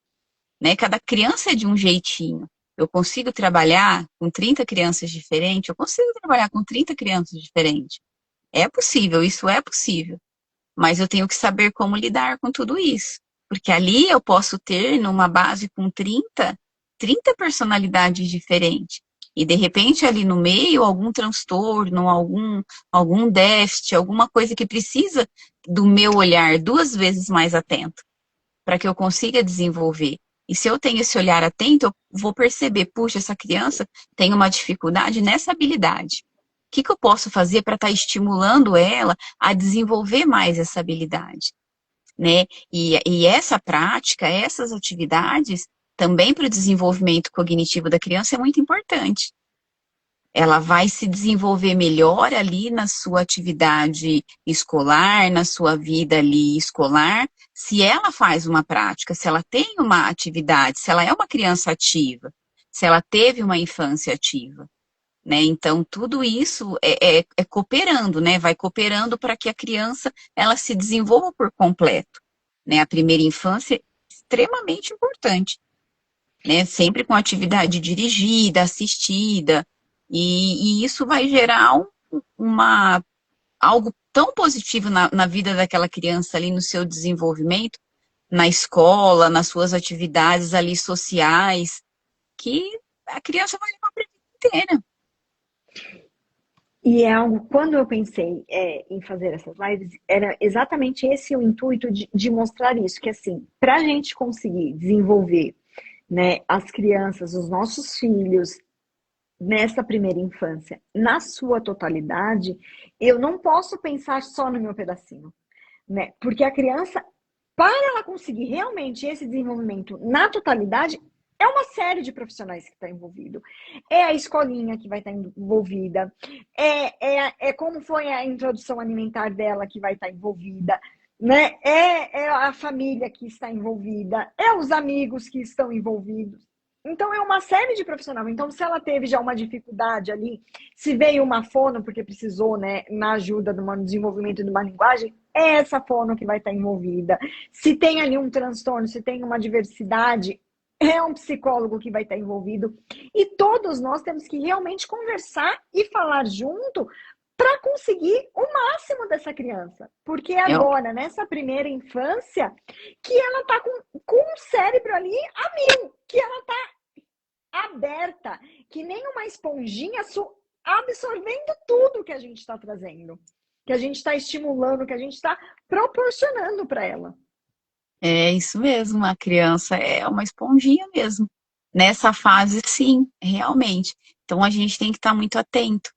né? Cada criança é de um jeitinho. Eu consigo trabalhar com 30 crianças diferentes, eu consigo trabalhar com 30 crianças diferentes. É possível, isso é possível. Mas eu tenho que saber como lidar com tudo isso. Porque ali eu posso ter, numa base com 30 personalidades diferentes. E de repente ali no meio, algum transtorno, algum déficit, alguma coisa que precisa do meu olhar 2 vezes mais atento, para que eu consiga desenvolver. E se eu tenho esse olhar atento, eu vou perceber, puxa, essa criança tem uma dificuldade nessa habilidade. O que eu posso fazer para estar estimulando ela a desenvolver mais essa habilidade, né? E essa prática, essas atividades, também para o desenvolvimento cognitivo da criança é muito importante. Ela vai se desenvolver melhor ali na sua atividade escolar, na sua vida ali escolar, se ela faz uma prática, se ela tem uma atividade, se ela é uma criança ativa, se ela teve uma infância ativa, né? Então, tudo isso é cooperando, né? Vai cooperando para que a criança ela se desenvolva por completo, né? A primeira infância é extremamente importante, né? Sempre com atividade dirigida, assistida, e isso vai gerar algo tão positivo na vida daquela criança ali no seu desenvolvimento, na escola, nas suas atividades ali sociais, que a criança vai levar para a vida inteira. E é algo, quando eu pensei em fazer essas lives, era exatamente esse o intuito de mostrar isso, que assim, para a gente conseguir desenvolver né, as crianças, os nossos filhos, nessa primeira infância, na sua totalidade, eu não posso pensar só no meu pedacinho, né? Porque a criança, para ela conseguir realmente esse desenvolvimento na totalidade, é uma série de profissionais que está envolvido. É a escolinha que vai estar envolvida, é como foi a introdução alimentar dela que vai estar envolvida, né? É a família que está envolvida, é os amigos que estão envolvidos. Então, é uma série de profissionais. Então, se ela teve já uma dificuldade ali, se veio uma fono, porque precisou, né, na ajuda no desenvolvimento de uma linguagem, é essa fono que vai estar envolvida. Se tem ali um transtorno, se tem uma diversidade, é um psicólogo que vai estar envolvido. E todos nós temos que realmente conversar e falar junto para conseguir o máximo dessa criança. Porque Eu, agora, nessa primeira infância, que ela está com o cérebro ali a mil, que ela está aberta, que nem uma esponjinha absorvendo tudo que a gente está trazendo, que a gente está estimulando, que a gente está proporcionando para ela. é isso mesmo, a criança é uma esponjinha mesmo. Nessa fase, sim, realmente. Então a gente tem que estar muito atento,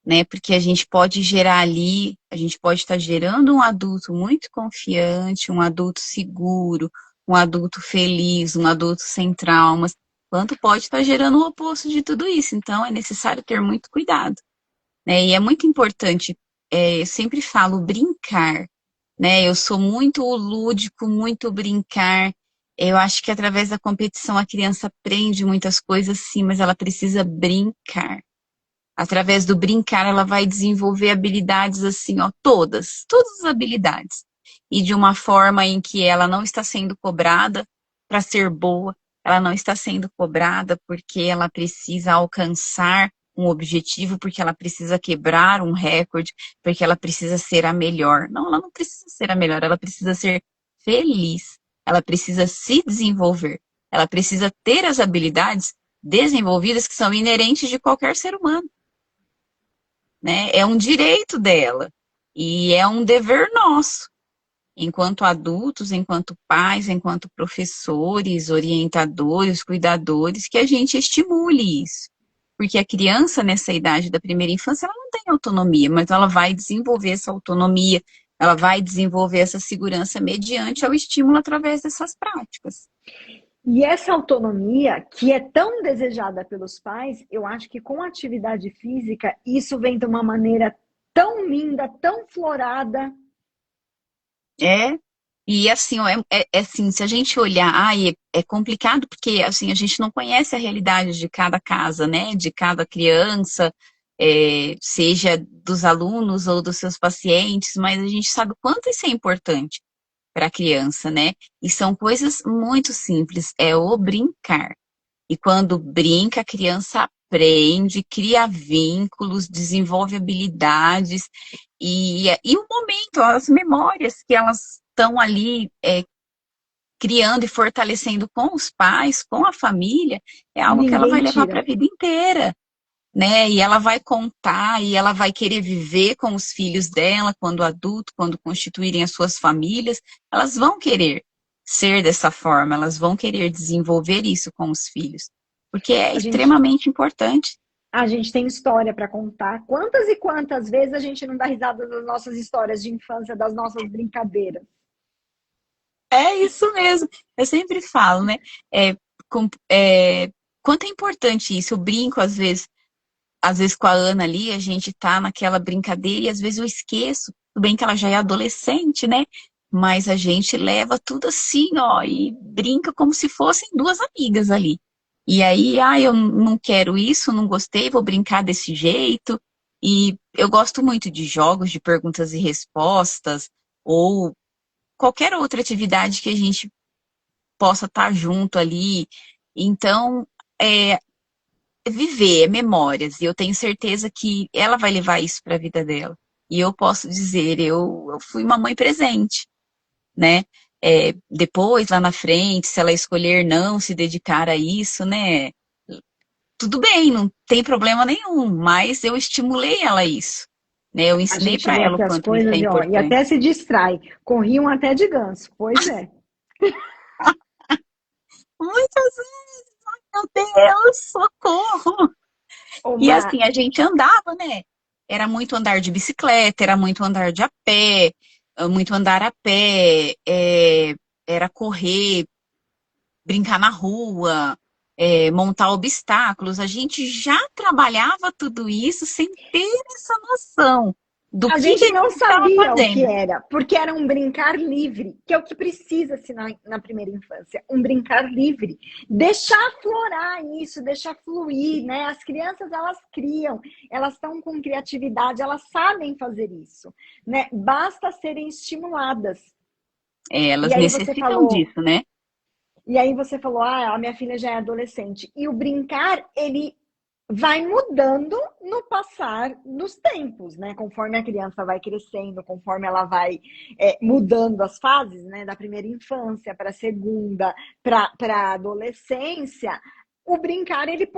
né? Porque a gente pode gerar ali, a gente pode estar gerando um adulto muito confiante, um adulto seguro, um adulto feliz, um adulto sem traumas, quanto pode estar gerando o oposto de tudo isso. Então é necessário ter muito cuidado, né? E é muito importante, eu sempre falo brincar, né? Eu sou muito lúdico, muito brincar. Eu acho que através da competição a criança aprende muitas coisas, sim, mas ela precisa brincar. Através do brincar, ela vai desenvolver habilidades assim, ó, todas as habilidades. E de uma forma em que ela não está sendo cobrada para ser boa, ela não está sendo cobrada porque ela precisa alcançar um objetivo, porque ela precisa quebrar um recorde, porque ela precisa ser a melhor. Não, ela não precisa ser a melhor, ela precisa ser feliz. Ela precisa se desenvolver. Ela precisa ter as habilidades desenvolvidas que são inerentes de qualquer ser humano, né? É um direito dela e é um dever nosso, enquanto adultos, enquanto pais, enquanto professores, orientadores, cuidadores, que a gente estimule isso. Porque a criança, nessa idade da primeira infância, ela não tem autonomia, mas ela vai desenvolver essa autonomia, ela vai desenvolver essa segurança mediante ao estímulo através dessas práticas. E essa autonomia, que é tão desejada pelos pais, eu acho que com a atividade física, isso vem de uma maneira tão linda, tão florada. É, e assim, ó, é assim, se a gente olhar, é complicado porque assim, a gente não conhece a realidade de cada casa, né? De cada criança, seja dos alunos ou dos seus pacientes, mas a gente sabe o quanto isso é importante para a criança, né? E são coisas muito simples, é o brincar. E quando brinca, a criança aprende, cria vínculos, desenvolve habilidades e o momento, as memórias que elas estão ali criando e fortalecendo com os pais, com a família, é algo que ela vai Ninguém levar para tira. a vida inteira, né? E ela vai contar e ela vai querer viver com os filhos dela quando adulto, quando constituírem as suas famílias, elas vão querer ser dessa forma, elas vão querer desenvolver isso com os filhos, porque é A gente, extremamente importante. a gente tem história para contar. Quantas e quantas vezes a gente não dá risada das nossas histórias de infância, das nossas brincadeiras? É isso mesmo. Eu sempre falo, né? É, quanto é importante isso. Eu brinco às vezes com a Ana ali, a gente tá naquela brincadeira e às vezes eu esqueço. Tudo bem que ela já é adolescente, né? Mas a gente leva tudo assim, ó, e brinca como se fossem duas amigas ali. E aí, eu não quero isso, não gostei, vou brincar desse jeito. E eu gosto muito de jogos de perguntas e respostas, ou qualquer outra atividade que a gente possa estar junto ali. Então, é viver, é memórias. E eu tenho certeza que ela vai levar isso para a vida dela. E eu posso dizer, eu fui uma mãe presente, né? Depois, lá na frente, se ela escolher não se dedicar a isso, né? Tudo bem, não tem problema nenhum, mas eu estimulei ela a isso, né? Eu A ensinei gente para lê ela o aqui as quanto isso é coisas e importante. até se distrai. Corriam até de ganso. Pois é. muitas vezes, meu Deus, socorro! E Uma, assim, a gente andava, né? Era muito andar de bicicleta, era muito andar de a pé, muito andar a pé, era correr, brincar na rua, montar obstáculos. A gente já trabalhava tudo isso sem ter essa noção do a que gente não realmente estava sabia o que fazendo. era, porque era um brincar livre, que é o que precisa-se na primeira infância, um brincar livre. Deixar florar isso, deixar fluir, né? As crianças, elas criam, elas estão com criatividade, elas sabem fazer isso, né? Basta serem estimuladas. E Elas aí você necessitam falou, disso, né? a minha filha já é adolescente. E o brincar, ele vai mudando no passar dos tempos, né? Conforme a criança vai crescendo, conforme ela vai mudando as fases, né? Da primeira infância para a segunda, para a adolescência, o brincar ele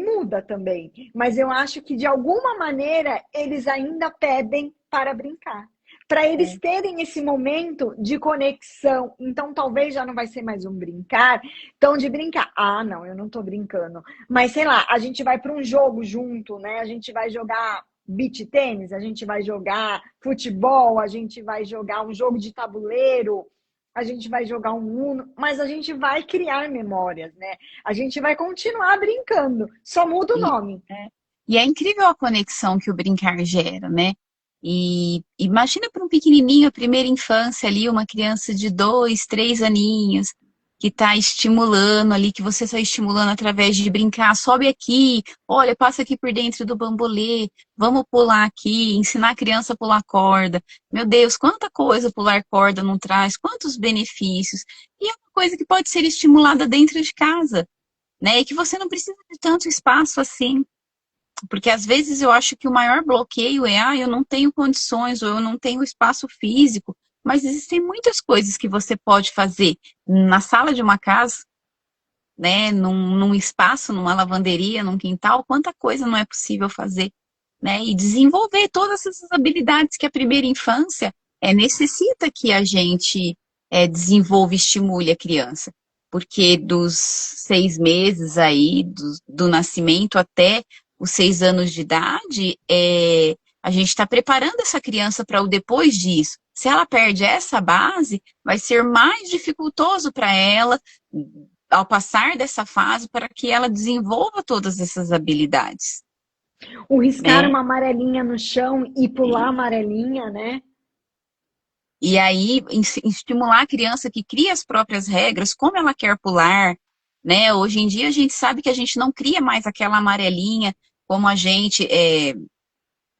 muda também. Mas eu acho que de alguma maneira eles ainda pedem para brincar. Para eles terem esse momento de conexão. Então, talvez já não vai ser mais um brincar, tão de brincar. Ah, não, eu não tô brincando. Mas sei lá, a gente vai para um jogo junto, né? A gente vai jogar beach tênis, a gente vai jogar futebol, a gente vai jogar um jogo de tabuleiro, a gente vai jogar um Uno, mas a gente vai criar memórias, né? A gente vai continuar brincando, só muda o E, nome. é, e é incrível a conexão que o brincar gera, né? E imagina para um pequenininho, a primeira infância ali, uma criança de 2, 3 aninhos, que está estimulando ali, que você está estimulando através de brincar. Sobe aqui, olha, passa aqui por dentro do bambolê, vamos pular aqui, ensinar a criança a pular corda. Meu Deus, quanta coisa pular corda não traz, quantos benefícios. E é uma coisa que pode ser estimulada dentro de casa, né? E que você não precisa de tanto espaço assim. Porque às vezes eu acho que o maior bloqueio é, eu não tenho condições ou eu não tenho espaço físico. Mas existem muitas coisas que você pode fazer na sala de uma casa, né? Num espaço, numa lavanderia, num quintal, quanta coisa não é possível fazer, né? E desenvolver todas essas habilidades que a primeira infância necessita que a gente desenvolva e estimule a criança. Porque dos 6 meses aí, do nascimento até os 6 anos de idade, a gente está preparando essa criança para o depois disso. Se ela perde essa base, vai ser mais dificultoso para ela ao passar dessa fase para que ela desenvolva todas essas habilidades, O riscar né? uma amarelinha no chão e pular E, amarelinha, né? e aí estimular a criança que cria as próprias regras, como ela quer pular, né? Hoje em dia a gente sabe que a gente não cria mais aquela amarelinha como a gente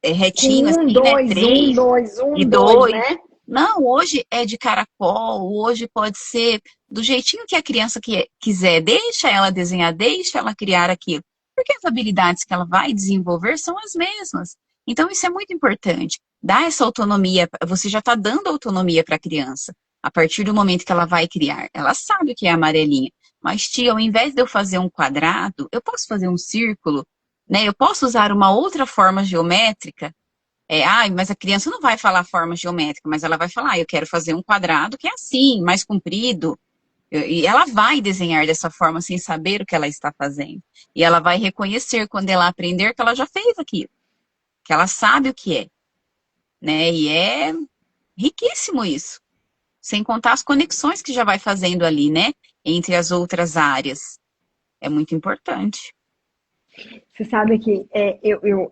Com retinho assim, né? Três e 2, dois. né? Não, hoje é de caracol, hoje pode ser do jeitinho que a criança quiser. Deixa ela desenhar, deixa ela criar aquilo. Porque as habilidades que ela vai desenvolver são as mesmas. Então, isso é muito importante. Dar essa autonomia, você já está dando autonomia para a criança. A partir do momento que ela vai criar, ela sabe o que é amarelinha. Mas, tia, ao invés de eu fazer um quadrado, eu posso fazer um círculo, né? Eu posso usar uma outra forma geométrica mas a criança não vai falar forma geométrica, mas ela vai falar, eu quero fazer um quadrado que é assim, mais comprido. E ela vai desenhar dessa forma sem saber o que ela está fazendo. E ela vai reconhecer quando ela aprender que ela já fez aquilo, que ela sabe o que é, né? E é riquíssimo isso. Sem contar as conexões que já vai fazendo ali, né? Entre as outras áreas. É muito importante. Você sabe que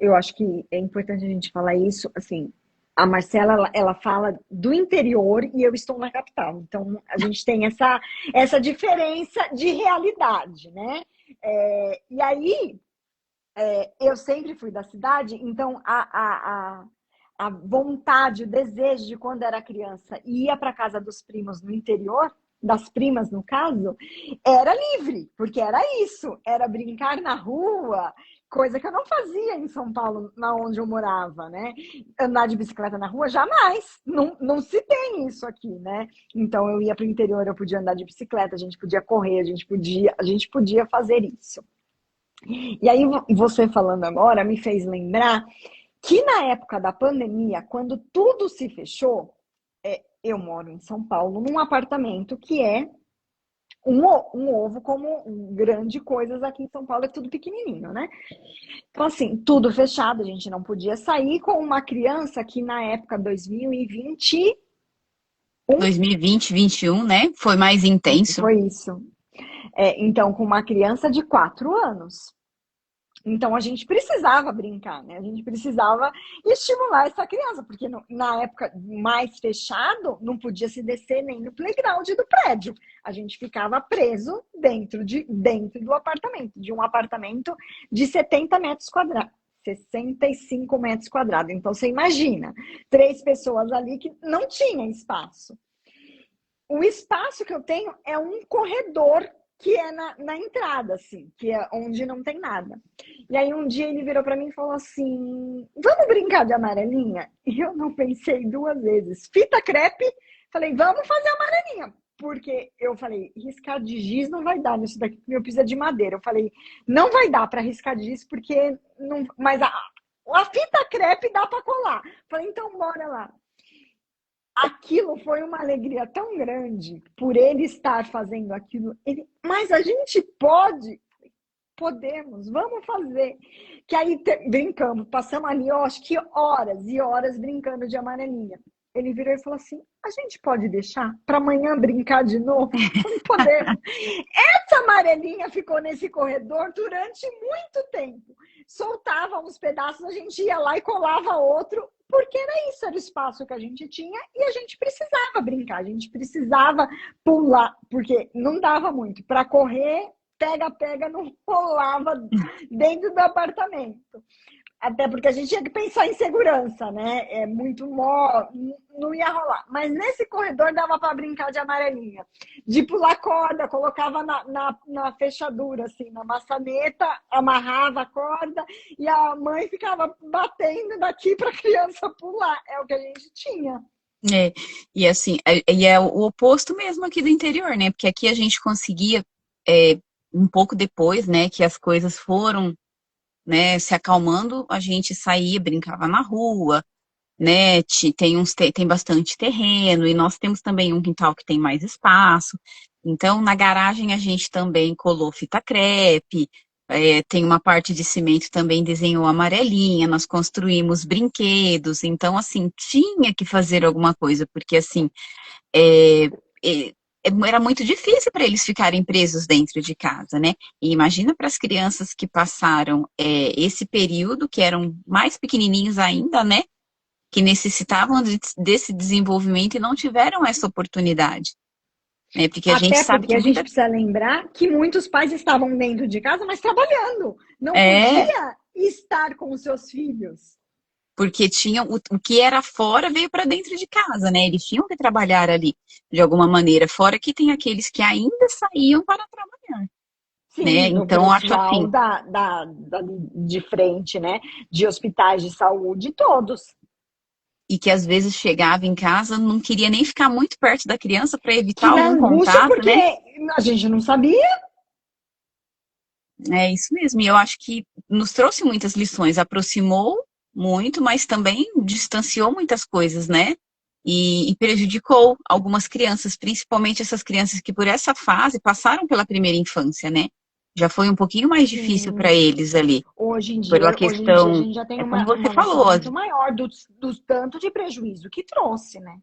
eu acho que é importante a gente falar isso, assim, a Marcela, ela fala do interior e eu estou na capital. Então, a gente tem essa diferença de realidade, né? E aí, eu sempre fui da cidade, então a vontade, o desejo de quando era criança ia para casa dos primos no interior, das primas no caso, era livre, porque era isso, era brincar na rua, coisa que eu não fazia em São Paulo, na onde eu morava, né? Andar de bicicleta na rua, jamais, não, não se tem isso aqui, né? Então eu ia para o interior, eu podia andar de bicicleta, a gente podia correr, a gente podia fazer isso. E aí você falando agora me fez lembrar que na época da pandemia, quando tudo se fechou, eu moro em São Paulo, num apartamento que é um ovo como grande coisas aqui em São Paulo, é tudo pequenininho, né? Então, assim, tudo fechado, a gente não podia sair com uma criança que na época 2020, 2020, 21, né? Foi mais intenso. foi isso. Então, com uma criança de 4 anos. Então, a gente precisava brincar, né? A gente precisava estimular essa criança, porque na época mais fechado, não podia se descer nem no playground do prédio. A gente ficava preso dentro do apartamento, de um apartamento de 70 metros quadrados. 65 metros quadrados. Então, você imagina, 3 pessoas ali que não tinha espaço. O espaço que eu tenho é um corredor que é na entrada, assim, que é onde não tem nada. E aí um dia ele virou para mim e falou assim, vamos brincar de amarelinha? E eu não pensei 2 vezes. Fita crepe, falei, vamos fazer amarelinha. Porque eu falei, riscar de giz não vai dar nisso daqui, meu piso é de madeira. Eu falei, não vai dar para riscar de giz, porque não... Mas a fita crepe dá para colar. Falei, então bora lá. Aquilo foi uma alegria tão grande por ele estar fazendo aquilo. Mas a gente pode? Podemos, vamos fazer. Que aí brincamos, passamos ali, eu acho que horas e horas brincando de amarelinha. Ele virou e falou assim: a gente pode deixar para amanhã brincar de novo? Não podemos. Essa amarelinha ficou nesse corredor durante muito tempo. Soltava uns pedaços, a gente ia lá e colava outro, porque era isso, era o espaço que a gente tinha e a gente precisava brincar, a gente precisava pular, porque não dava muito. Para correr, pega, não rolava dentro do apartamento. Até porque a gente tinha que pensar em segurança, né? É muito não ia rolar. Mas nesse corredor dava para brincar de amarelinha. De pular corda, colocava na fechadura, assim, na maçaneta, amarrava a corda e a mãe ficava batendo daqui para a criança pular. É o que a gente tinha. E assim, é o oposto mesmo aqui do interior, né? Porque aqui a gente conseguia, um pouco depois, né, que as coisas foram, né, se acalmando, a gente saía, brincava na rua, né, tem bastante terreno, e nós temos também um quintal que tem mais espaço, então na garagem a gente também colou fita crepe, tem uma parte de cimento também desenhou amarelinha, nós construímos brinquedos, então assim, tinha que fazer alguma coisa, porque assim, é, é, era muito difícil para eles ficarem presos dentro de casa, né? E imagina para as crianças que passaram esse período, que eram mais pequenininhos ainda, né? Que necessitavam desse desenvolvimento e não tiveram essa oportunidade, né? Porque a gente Até sabe porque que a gente precisa lembrar que muitos pais estavam dentro de casa, mas trabalhando. Não é podia estar com os seus filhos. porque tinham o que era fora veio para dentro de casa, né? Eles tinham que trabalhar ali de alguma maneira, fora que tem aqueles que ainda saíam para trabalhar, né? Sim, do Então, eu acho pessoal assim, de frente, né? De hospitais de saúde, todos. e que às vezes chegava em casa, não queria nem ficar muito perto da criança para evitar Que na algum angústia, contato, porque né? a gente não sabia. É isso mesmo. E eu acho que nos trouxe muitas lições, aproximou muito, mas também distanciou muitas coisas, né? E prejudicou algumas crianças, principalmente essas crianças que por essa fase passaram pela primeira infância, né? Já foi um pouquinho mais difícil para Sim, eles ali, pela hoje em dia a questão, gente já tem é como você uma noção falou, muito maior do tanto de prejuízo que trouxe, né?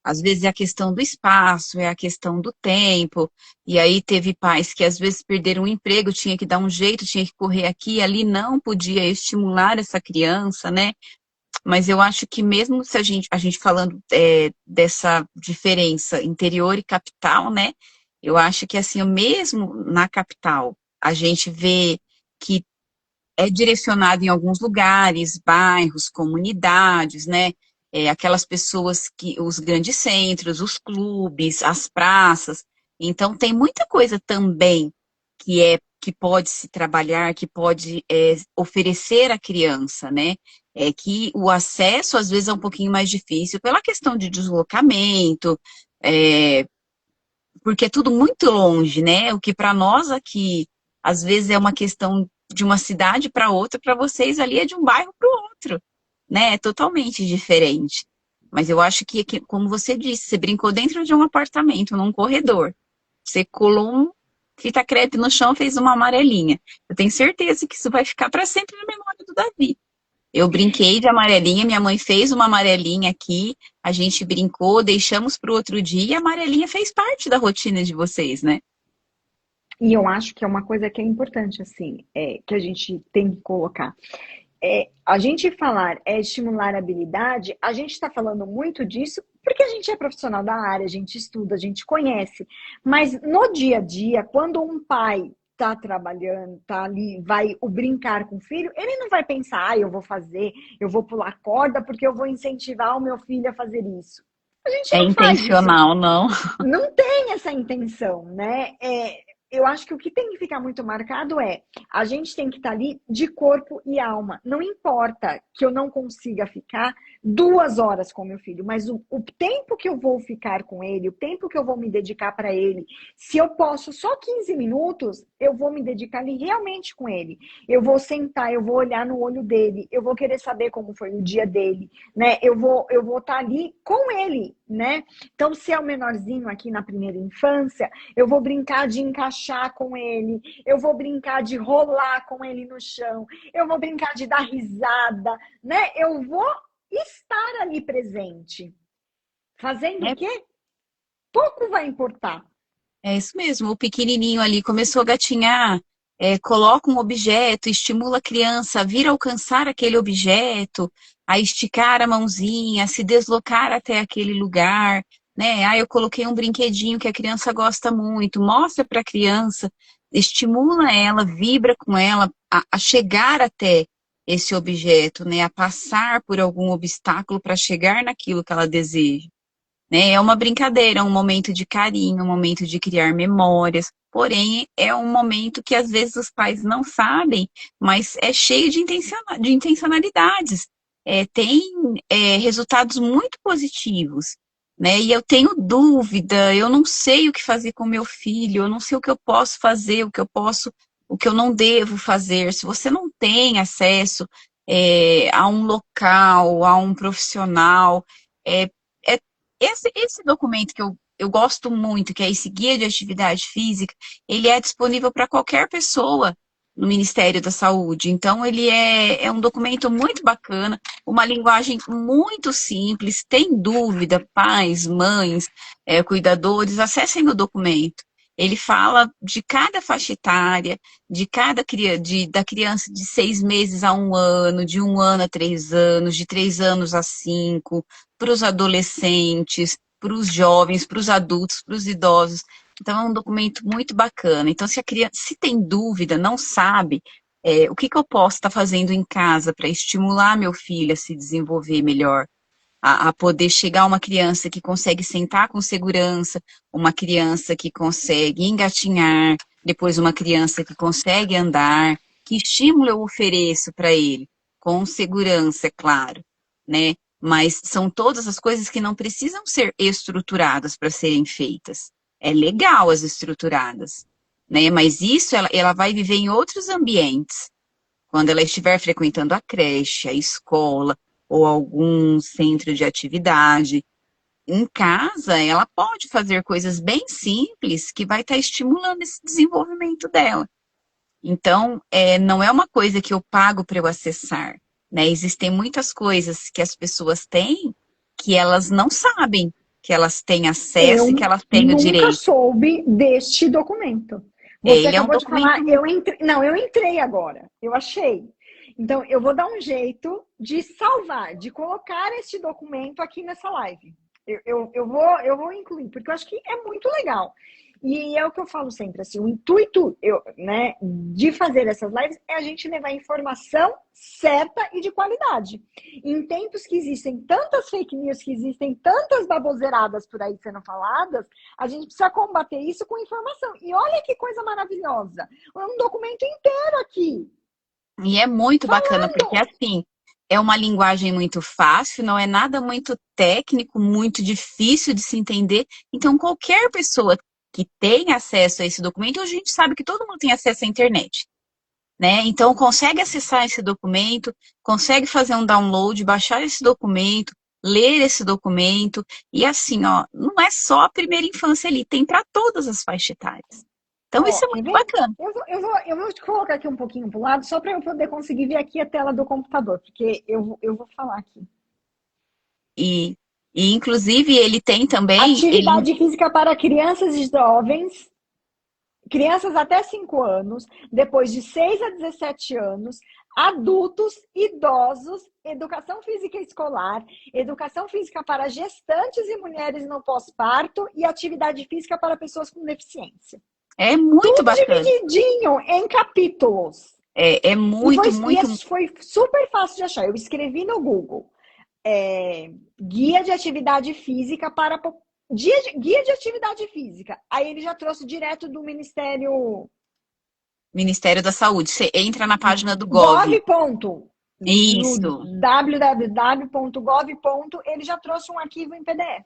às vezes é a questão do espaço, é a questão do tempo, e aí teve pais que às vezes perderam o emprego, tinha que dar um jeito, tinha que correr aqui e ali, não podia estimular essa criança, né? Mas eu acho que mesmo se a gente falando dessa diferença interior e capital, né? Eu acho que assim, mesmo na capital, a gente vê que é direcionado em alguns lugares, bairros, comunidades, né? Aquelas pessoas que, os grandes centros, os clubes, as praças. Então, tem muita coisa também que pode se trabalhar, que pode oferecer à criança, né? Que o acesso às vezes é um pouquinho mais difícil pela questão de deslocamento, é, porque é tudo muito longe, né? O que para nós aqui, às vezes, é uma questão de uma cidade para outra, para vocês ali é de um bairro para o outro, né? É totalmente diferente. Mas eu acho que, como você disse, você brincou dentro de um apartamento, num corredor. Você colou fita crepe no chão, fez uma amarelinha. Eu tenho certeza que isso vai ficar para sempre na memória do Davi. Eu brinquei de amarelinha, minha mãe fez uma amarelinha aqui, a gente brincou, deixamos para o outro dia e a amarelinha fez parte da rotina de vocês, né? E eu acho que é uma coisa que é importante, assim, que a gente tem que colocar. A gente falar estimular a habilidade, a gente está falando muito disso porque a gente é profissional da área, a gente estuda, a gente conhece. Mas no dia a dia, quando um pai está trabalhando, está ali, vai o brincar com o filho, ele não vai pensar, eu vou fazer, eu vou pular corda porque eu vou incentivar o meu filho a fazer isso. A gente É não faz isso, intencional, não. não tem essa intenção, né? Eu acho que o que tem que ficar muito marcado a gente tem que estar ali de corpo e alma. Não importa que eu não consiga ficar 2 horas com meu filho, mas o tempo que eu vou ficar com ele, o tempo que eu vou me dedicar para ele, se eu posso só 15 minutos, eu vou me dedicar ali realmente com ele. Eu vou sentar, eu vou olhar no olho dele, eu vou querer saber como foi o dia dele, né? Eu vou estar ali com ele, né? Então, se é o menorzinho aqui na primeira infância, eu vou brincar de encaixar com ele, eu vou brincar de rolar com ele no chão, eu vou brincar de dar risada, né? Eu vou estar ali presente. Fazendo o É, quê? Pouco vai importar. é isso mesmo. O pequenininho ali começou a gatinhar, coloca um objeto, estimula a criança a vir alcançar aquele objeto, a esticar a mãozinha, a se deslocar até aquele lugar, né? Ah, eu coloquei um brinquedinho que a criança gosta muito, mostra para a criança, estimula ela, vibra com ela a chegar até esse objeto, né? A passar por algum obstáculo para chegar naquilo que ela deseja, né? É uma brincadeira, é um momento de carinho, um momento de criar memórias, porém é um momento que às vezes os pais não sabem, mas é cheio de intencionalidades. Tem resultados muito positivos, né? E eu tenho dúvida, eu não sei o que fazer com meu filho, eu não sei o que eu posso fazer, o que eu não devo fazer. Se você não tem acesso a um local, a um profissional, é, é esse documento que eu gosto muito, que é esse guia de atividade física, ele é disponível para qualquer pessoa no Ministério da Saúde. Então, ele é um documento muito bacana, uma linguagem muito simples. Tem dúvida, pais, mães, cuidadores, acessem o documento. Ele fala de cada faixa etária, da criança de 6 meses a 1 ano, de 1 ano a 3 anos, de 3 anos a 5, para os adolescentes, para os jovens, para os adultos, para os idosos. Então, é um documento muito bacana. Então, se a criança, se tem dúvida, não sabe, o que eu posso estar fazendo em casa para estimular meu filho a se desenvolver melhor, a poder chegar a uma criança que consegue sentar com segurança, uma criança que consegue engatinhar, depois uma criança que consegue andar, que estímulo eu ofereço para ele? Com segurança, é claro, né? Mas são todas as coisas que não precisam ser estruturadas para serem feitas. É legal as estruturadas, né? Mas isso ela vai viver em outros ambientes. Quando ela estiver frequentando a creche, a escola ou algum centro de atividade. Em casa, ela pode fazer coisas bem simples que vai estar estimulando esse desenvolvimento dela. Então, não é uma coisa que eu pago para eu acessar, né? Existem muitas coisas que as pessoas têm que elas não sabem que elas têm acesso e que Eu elas têm o nunca direito. soube deste documento. Você Ele é um acabou de falar, documento. eu entrei. Não, eu entrei agora. Eu achei. Então, eu vou dar um jeito de salvar, de colocar este documento aqui nessa live. Eu vou incluir, porque eu acho que é muito legal. E é o que eu falo sempre, assim, o intuito né, de fazer essas lives é a gente levar informação certa e de qualidade. Em tempos que existem tantas fake news, que existem tantas baboseiradas por aí sendo faladas, a gente precisa combater isso com informação. E olha que coisa maravilhosa! É um documento inteiro aqui. E é muito bacana, porque Falando. assim, é uma linguagem muito fácil, não é nada muito técnico, muito difícil de se entender. Então, qualquer pessoa que tem acesso a esse documento, hoje a gente sabe que todo mundo tem acesso à internet, né? Então, consegue acessar esse documento, consegue fazer um download, baixar esse documento, ler esse documento. E assim, ó, não é só a primeira infância ali, tem para todas as faixas etárias. Então, isso Ó, é quer muito ver? bacana. Eu vou te colocar aqui um pouquinho pro lado, só para eu poder conseguir ver aqui a tela do computador, porque eu vou falar aqui. E, e inclusive, ele tem também, ele, Atividade física para crianças e jovens, crianças até 5 anos, depois de 6 a 17 anos, adultos, idosos, educação física escolar, educação física para gestantes e mulheres no pós-parto e atividade física para pessoas com deficiência. é muito Tudo bacana. divididinho em capítulos. É E foi, muito, e muito. foi super fácil de achar. Eu escrevi no Google. Guia de atividade física para guia de atividade física. Aí ele já trouxe direto do Ministério Ministério da Saúde. Você entra na página do Gov. Gov. No Isso. www.gov. Ele já trouxe um arquivo em PDF.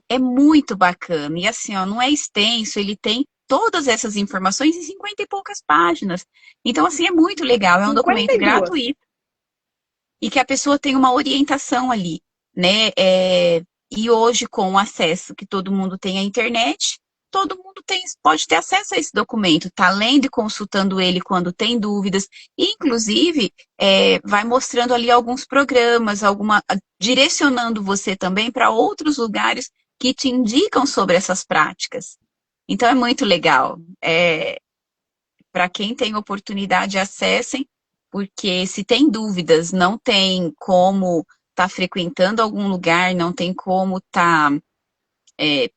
É muito bacana. E assim, ó, não é extenso, ele tem todas essas informações em 50 e poucas páginas. Então, assim, é muito legal. É um documento 52. gratuito e que a pessoa tem uma orientação ali, né? E hoje, com o acesso que todo mundo tem à internet, todo mundo pode ter acesso a esse documento, tá lendo e consultando ele quando tem dúvidas. Inclusive, vai mostrando ali alguns programas, direcionando você também para outros lugares que te indicam sobre essas práticas. Então, é muito legal. Para quem tem oportunidade, acessem, porque se tem dúvidas, não tem como estar frequentando algum lugar, não tem como é,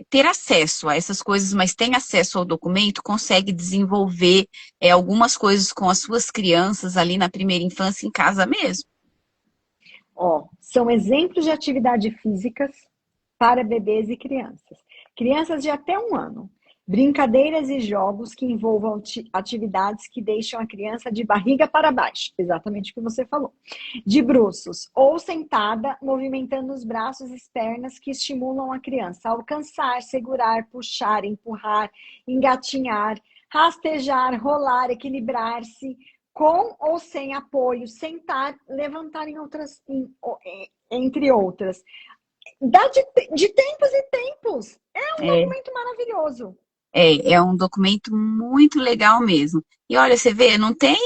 ter acesso a essas coisas, mas tem acesso ao documento, consegue desenvolver algumas coisas com as suas crianças ali na primeira infância em casa mesmo. Ó, são exemplos de atividade físicas para bebês e crianças. Crianças de até 1 ano. Brincadeiras e jogos que envolvam atividades que deixam a criança de barriga para baixo, exatamente o que você falou. De bruços ou sentada, movimentando os braços e pernas que estimulam a criança a alcançar, segurar, puxar, empurrar, engatinhar, rastejar, rolar, equilibrar-se, com ou sem apoio, sentar, levantar entre outras. Dá de tempos e tempos. É um É, documento maravilhoso. é um documento muito legal mesmo. E olha, você vê, não tem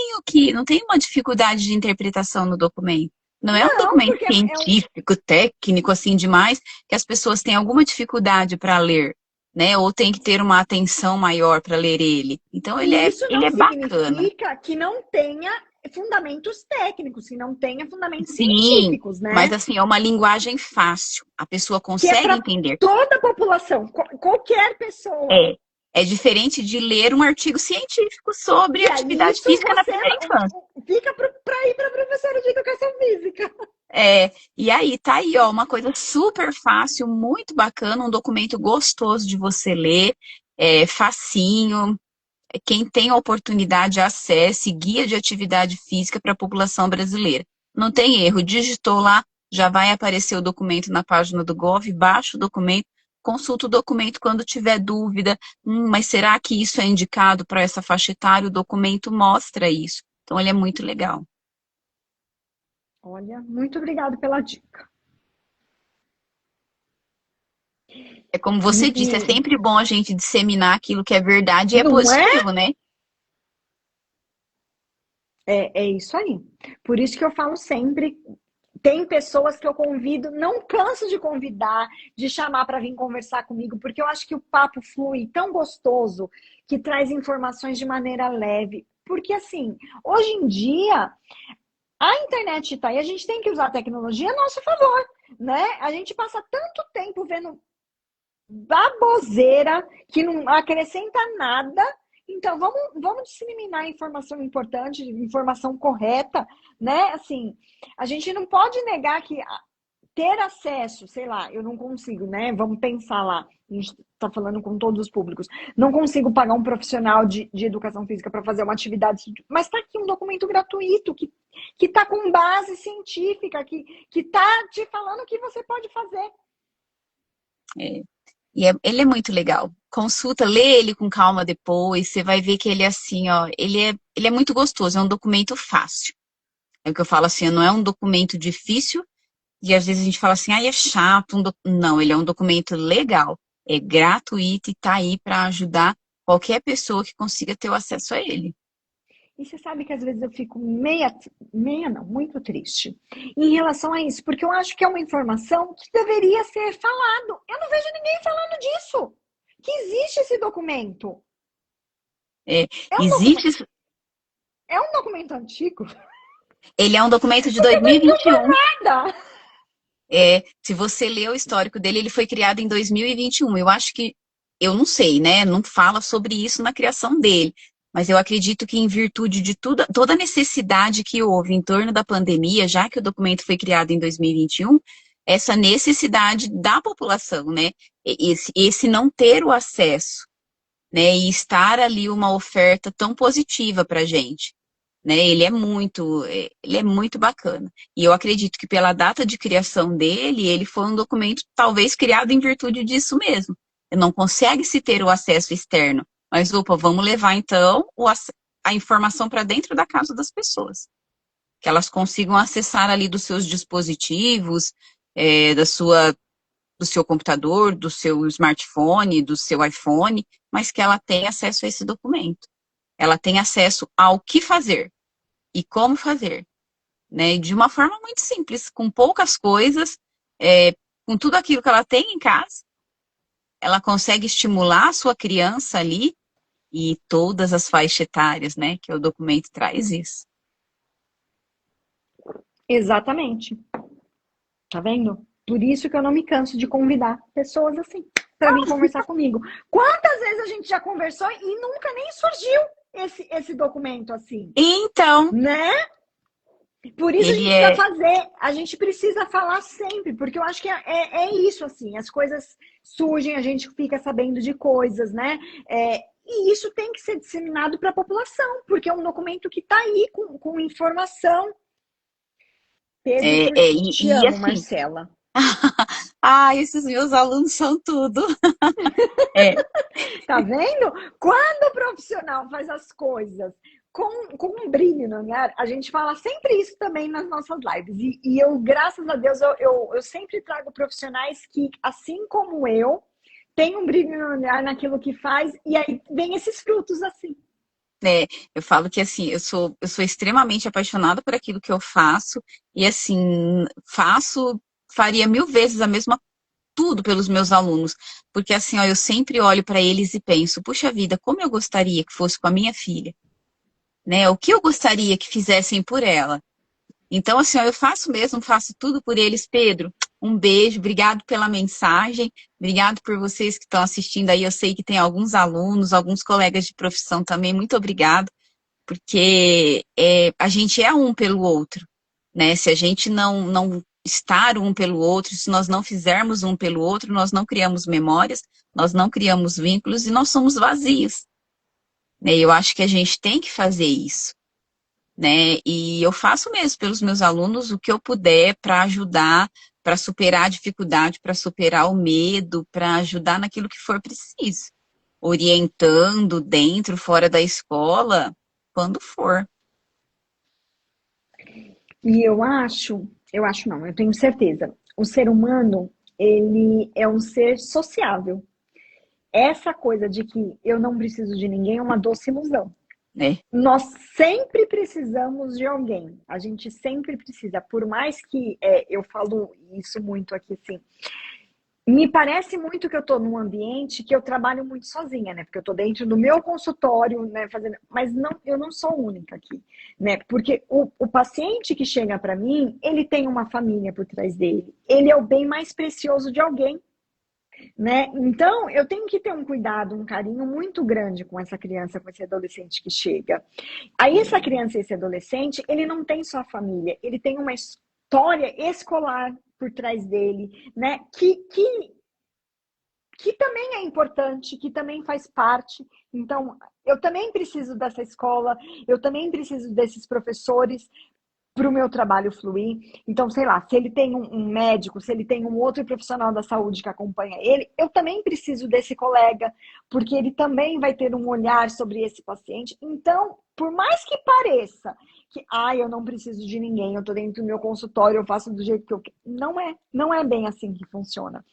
uma dificuldade de interpretação no documento. Não é um Não, documento porque científico, técnico, assim, demais, que as pessoas têm alguma dificuldade para ler, né? Ou tem que ter uma atenção maior para ler ele. Então, e isso ele não é bacana. significa que não tenha fundamentos técnicos, que não tenha fundamentos Sim, científicos, mas né? assim, é uma linguagem fácil. A pessoa Que é consegue para entender. toda a população, qualquer pessoa. É, é diferente de ler um artigo científico sobre E aí atividade isso física na você primeira infância. fica para ir para professora de educação física. E aí, tá aí, ó, uma coisa super fácil, muito bacana, um documento gostoso de você ler, facinho. Quem tem a oportunidade, acesse Guia de Atividade Física para a População Brasileira. Não tem erro, digitou lá, já vai aparecer o documento na página do Gov, baixa o documento, consulta o documento quando tiver dúvida. Mas será que isso é indicado para essa faixa etária? O documento mostra isso. Então, ele é muito legal. Olha, muito obrigada pela dica. É como você disse, é E sempre bom a gente disseminar aquilo que é verdade e é não é? positivo, né? É isso aí. Por isso que eu falo sempre, tem pessoas que eu convido, não canso de convidar, de chamar para vir conversar comigo, porque eu acho que o papo flui tão gostoso, que traz informações de maneira leve. Porque assim, hoje em dia, a internet está aí, a gente tem que usar a tecnologia a nosso favor, né? A gente passa tanto tempo vendo baboseira que não acrescenta nada. Então, vamos disseminar informação importante, informação correta, né? Assim, a gente não pode negar que ter acesso, sei lá, eu não consigo, né? Vamos pensar lá, a gente está falando com todos os públicos. Não consigo pagar um profissional de educação física para fazer uma atividade, mas está aqui um documento gratuito que está com base científica, que está te falando o que você pode fazer. Ele é muito legal. Consulta, lê ele com calma depois, você vai ver que ele é assim, ó, ele é muito gostoso, é um documento fácil. É o que eu falo assim, não é um documento difícil, e às vezes a gente fala assim, é chato. Não, ele é um documento legal, é gratuito e tá aí para ajudar qualquer pessoa que consiga ter o acesso a ele. E você sabe que às vezes eu fico meia não, muito triste em relação a isso, porque eu acho que é uma informação que deveria ser falado. Eu não vejo ninguém falando disso. Que existe esse documento. É, É um documento, existe, é um documento antigo, ele é um documento de porque não é pra 2021. nada. Se você ler o histórico dele, ele foi criado em 2021. Eu acho que, eu não sei, né? Não fala sobre isso na criação dele. Mas eu acredito que em virtude de tudo, toda a necessidade que houve em torno da pandemia, já que o documento foi criado em 2021, essa necessidade da população, né? Esse não ter o acesso, né? E estar ali uma oferta tão positiva para a gente, né? Ele é muito bacana. E eu acredito que pela data de criação dele, ele foi um documento talvez criado em virtude disso mesmo. Não consegue se ter o acesso externo, mas opa, vamos levar então a informação para dentro da casa das pessoas, que elas consigam acessar ali dos seus dispositivos, da sua do seu computador, do seu smartphone, do seu iPhone, mas que ela tenha acesso a esse documento. Ela tem acesso ao que fazer e como fazer, né? De uma forma muito simples, com poucas coisas, com tudo aquilo que ela tem em casa, ela consegue estimular a sua criança ali e todas as faixas etárias, né? Que o documento traz isso. Exatamente. Tá vendo? Por isso que eu não me canso de convidar pessoas assim para vir conversar comigo. Quantas vezes a gente já conversou e nunca nem surgiu esse documento assim, Então, né? Por isso ele é, a gente precisa falar sempre, porque eu acho que é isso, assim, as coisas surgem, a gente fica sabendo de coisas, né? E isso tem que ser disseminado para a população, porque é um documento que está aí com informação. Pedro, te e amo, assim, Marcela. esses meus alunos são tudo. É, Tá vendo? Quando o profissional faz as coisas com um brilho no olhar, a gente fala sempre isso também nas nossas lives. E eu, graças a Deus, eu sempre trago profissionais que, assim como eu, têm um brilho no olhar naquilo que faz, e aí vem esses frutos assim. eu falo que assim, eu sou extremamente apaixonada por aquilo que eu faço, e assim, faria 1000 vezes a mesma tudo pelos meus alunos, porque assim, ó, eu sempre olho para eles e penso, puxa vida, como eu gostaria que fosse com a minha filha, né? O que eu gostaria que fizessem por ela. Então, assim, ó, eu faço mesmo, faço tudo por eles. Pedro, um beijo, obrigado pela mensagem, obrigado por vocês que estão assistindo aí. Eu sei que tem alguns alunos, alguns colegas de profissão também, muito obrigado, porque a gente é um pelo outro, né? Se a gente não estar um pelo outro, se nós não fizermos um pelo outro, nós não criamos memórias, nós não criamos vínculos e nós somos vazios, né? Eu acho que a gente tem que fazer isso, né? E eu faço mesmo pelos meus alunos o que eu puder para ajudar, para superar a dificuldade, para superar o medo, para ajudar naquilo que for preciso, orientando dentro, fora da escola, quando for. E eu acho não, eu tenho certeza. O ser humano, ele é um ser sociável. Essa coisa de que eu não preciso de ninguém é uma doce ilusão. Né? Nós sempre precisamos de alguém. A gente sempre precisa. Por mais que eu falo isso muito aqui, assim, me parece muito que eu estou num ambiente que eu trabalho muito sozinha, né? Porque eu estou dentro do meu consultório, né? Fazendo, mas não, eu não sou única aqui, né? Porque o paciente que chega para mim, ele tem uma família por trás dele. Ele é o bem mais precioso de alguém, né? Então, eu tenho que ter um cuidado, um carinho muito grande com essa criança, com esse adolescente que chega. Aí, essa criança e esse adolescente, ele não tem só a família, ele tem uma história escolar por trás dele, né? Que também é importante, que também faz parte. Então, eu também preciso dessa escola, eu também preciso desses professores para o meu trabalho fluir. Então, sei lá, se ele tem um médico, se ele tem um outro profissional da saúde que acompanha ele, eu também preciso desse colega, porque ele também vai ter um olhar sobre esse paciente. Então, por mais que pareça que, eu não preciso de ninguém, eu tô dentro do meu consultório, eu faço do jeito que eu quero. Não é bem assim que funciona.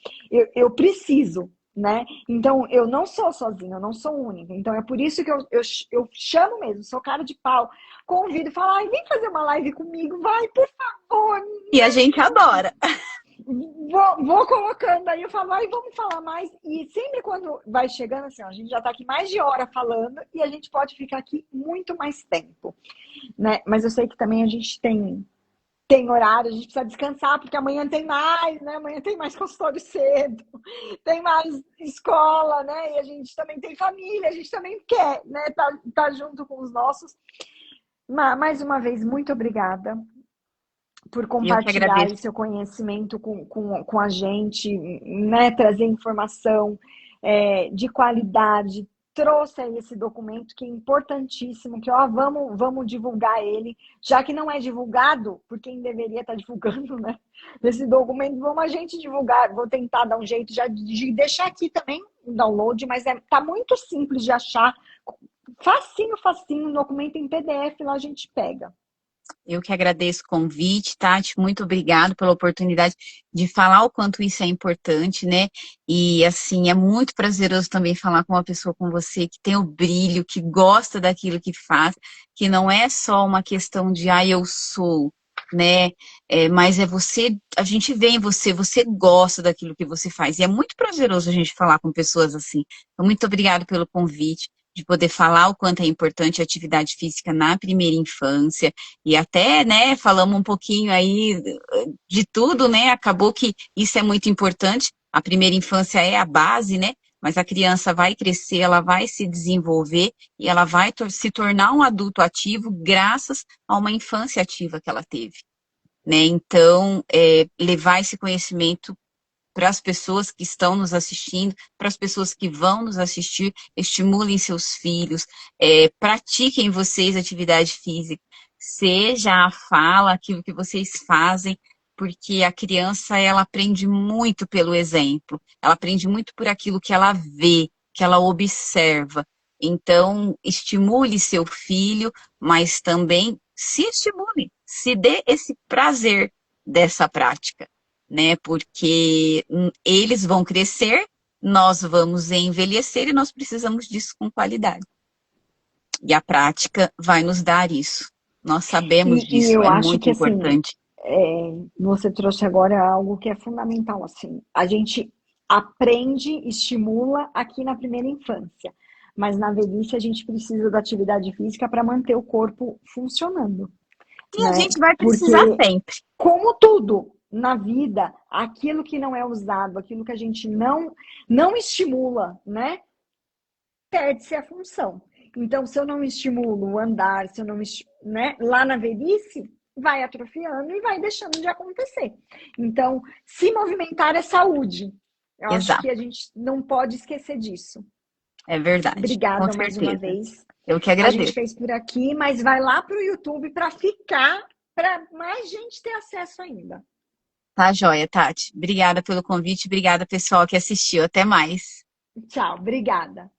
Eu preciso, né? Então, eu não sou sozinha, eu não sou única. Então, é por isso que eu chamo mesmo, sou cara de pau, convido, falo, vem fazer uma live comigo, vai, por favor. E a gente adora. Vou colocando aí, eu falo, vamos falar mais. E sempre quando vai chegando, assim, ó, a gente já tá aqui mais de hora falando e a gente pode ficar aqui muito mais tempo, né? Mas eu sei que também a gente tem horário, a gente precisa descansar, porque amanhã tem mais, né? Amanhã tem mais consultório cedo, tem mais escola, né? E a gente também tem família, a gente também quer, né? Tá junto com os nossos. Mais uma vez, muito obrigada por Eu que compartilhar aí agradeço. seu conhecimento com a gente, né? Trazer informação de qualidade. Trouxe aí esse documento que é importantíssimo, que vamos divulgar ele, já que não é divulgado por quem deveria estar divulgando, né? Esse documento, vamos a gente divulgar, vou tentar dar um jeito já de deixar aqui também o download, mas tá muito simples de achar, facinho, um documento em PDF, lá a gente pega. Eu que agradeço o convite, Tati. Muito obrigado pela oportunidade de falar o quanto isso é importante, né? E assim, é muito prazeroso também falar com uma pessoa como você que tem o brilho, que gosta daquilo que faz, que não é só uma questão de eu sou, né? Mas é você, a gente vê em você, você gosta daquilo que você faz. E é muito prazeroso a gente falar com pessoas assim. Então, muito obrigado pelo convite, de poder falar o quanto é importante a atividade física na primeira infância. E até, né, falamos um pouquinho aí de tudo, né? Acabou que isso é muito importante. A primeira infância é a base, né? Mas a criança vai crescer, ela vai se desenvolver e ela vai se tornar um adulto ativo graças a uma infância ativa que ela teve, né? Então, levar esse conhecimento para as pessoas que estão nos assistindo, para as pessoas que vão nos assistir, estimulem seus filhos, pratiquem vocês atividade física, seja a fala, aquilo que vocês fazem, porque a criança, ela aprende muito pelo exemplo, ela aprende muito por aquilo que ela vê, que ela observa. Então, estimule seu filho, mas também se estimule, se dê esse prazer dessa prática, né? Porque eles vão crescer, nós vamos envelhecer e nós precisamos disso com qualidade. E a prática vai nos dar isso. Nós sabemos E disso, eu é acho muito que, assim, importante. você trouxe agora algo que é fundamental, assim. A gente aprende, estimula aqui na primeira infância, mas na velhice a gente precisa da atividade física para manter o corpo funcionando, E a né? gente vai precisar Porque, sempre. como tudo na vida, aquilo que não é usado, aquilo que a gente não estimula, né? Perde-se a função. Então, se eu não estimulo o andar, se eu não, né, lá na velhice, vai atrofiando e vai deixando de acontecer. Então, se movimentar é saúde. Eu acho que Exato, a gente não pode esquecer disso. é verdade, com Obrigada mais uma certeza. vez. Eu que A gente agradeço. fez por aqui, mas vai lá para o YouTube para ficar, para mais gente ter acesso ainda. Tá, joia, Tati. Obrigada pelo convite, obrigada, pessoal, que assistiu. Até mais. Tchau, obrigada.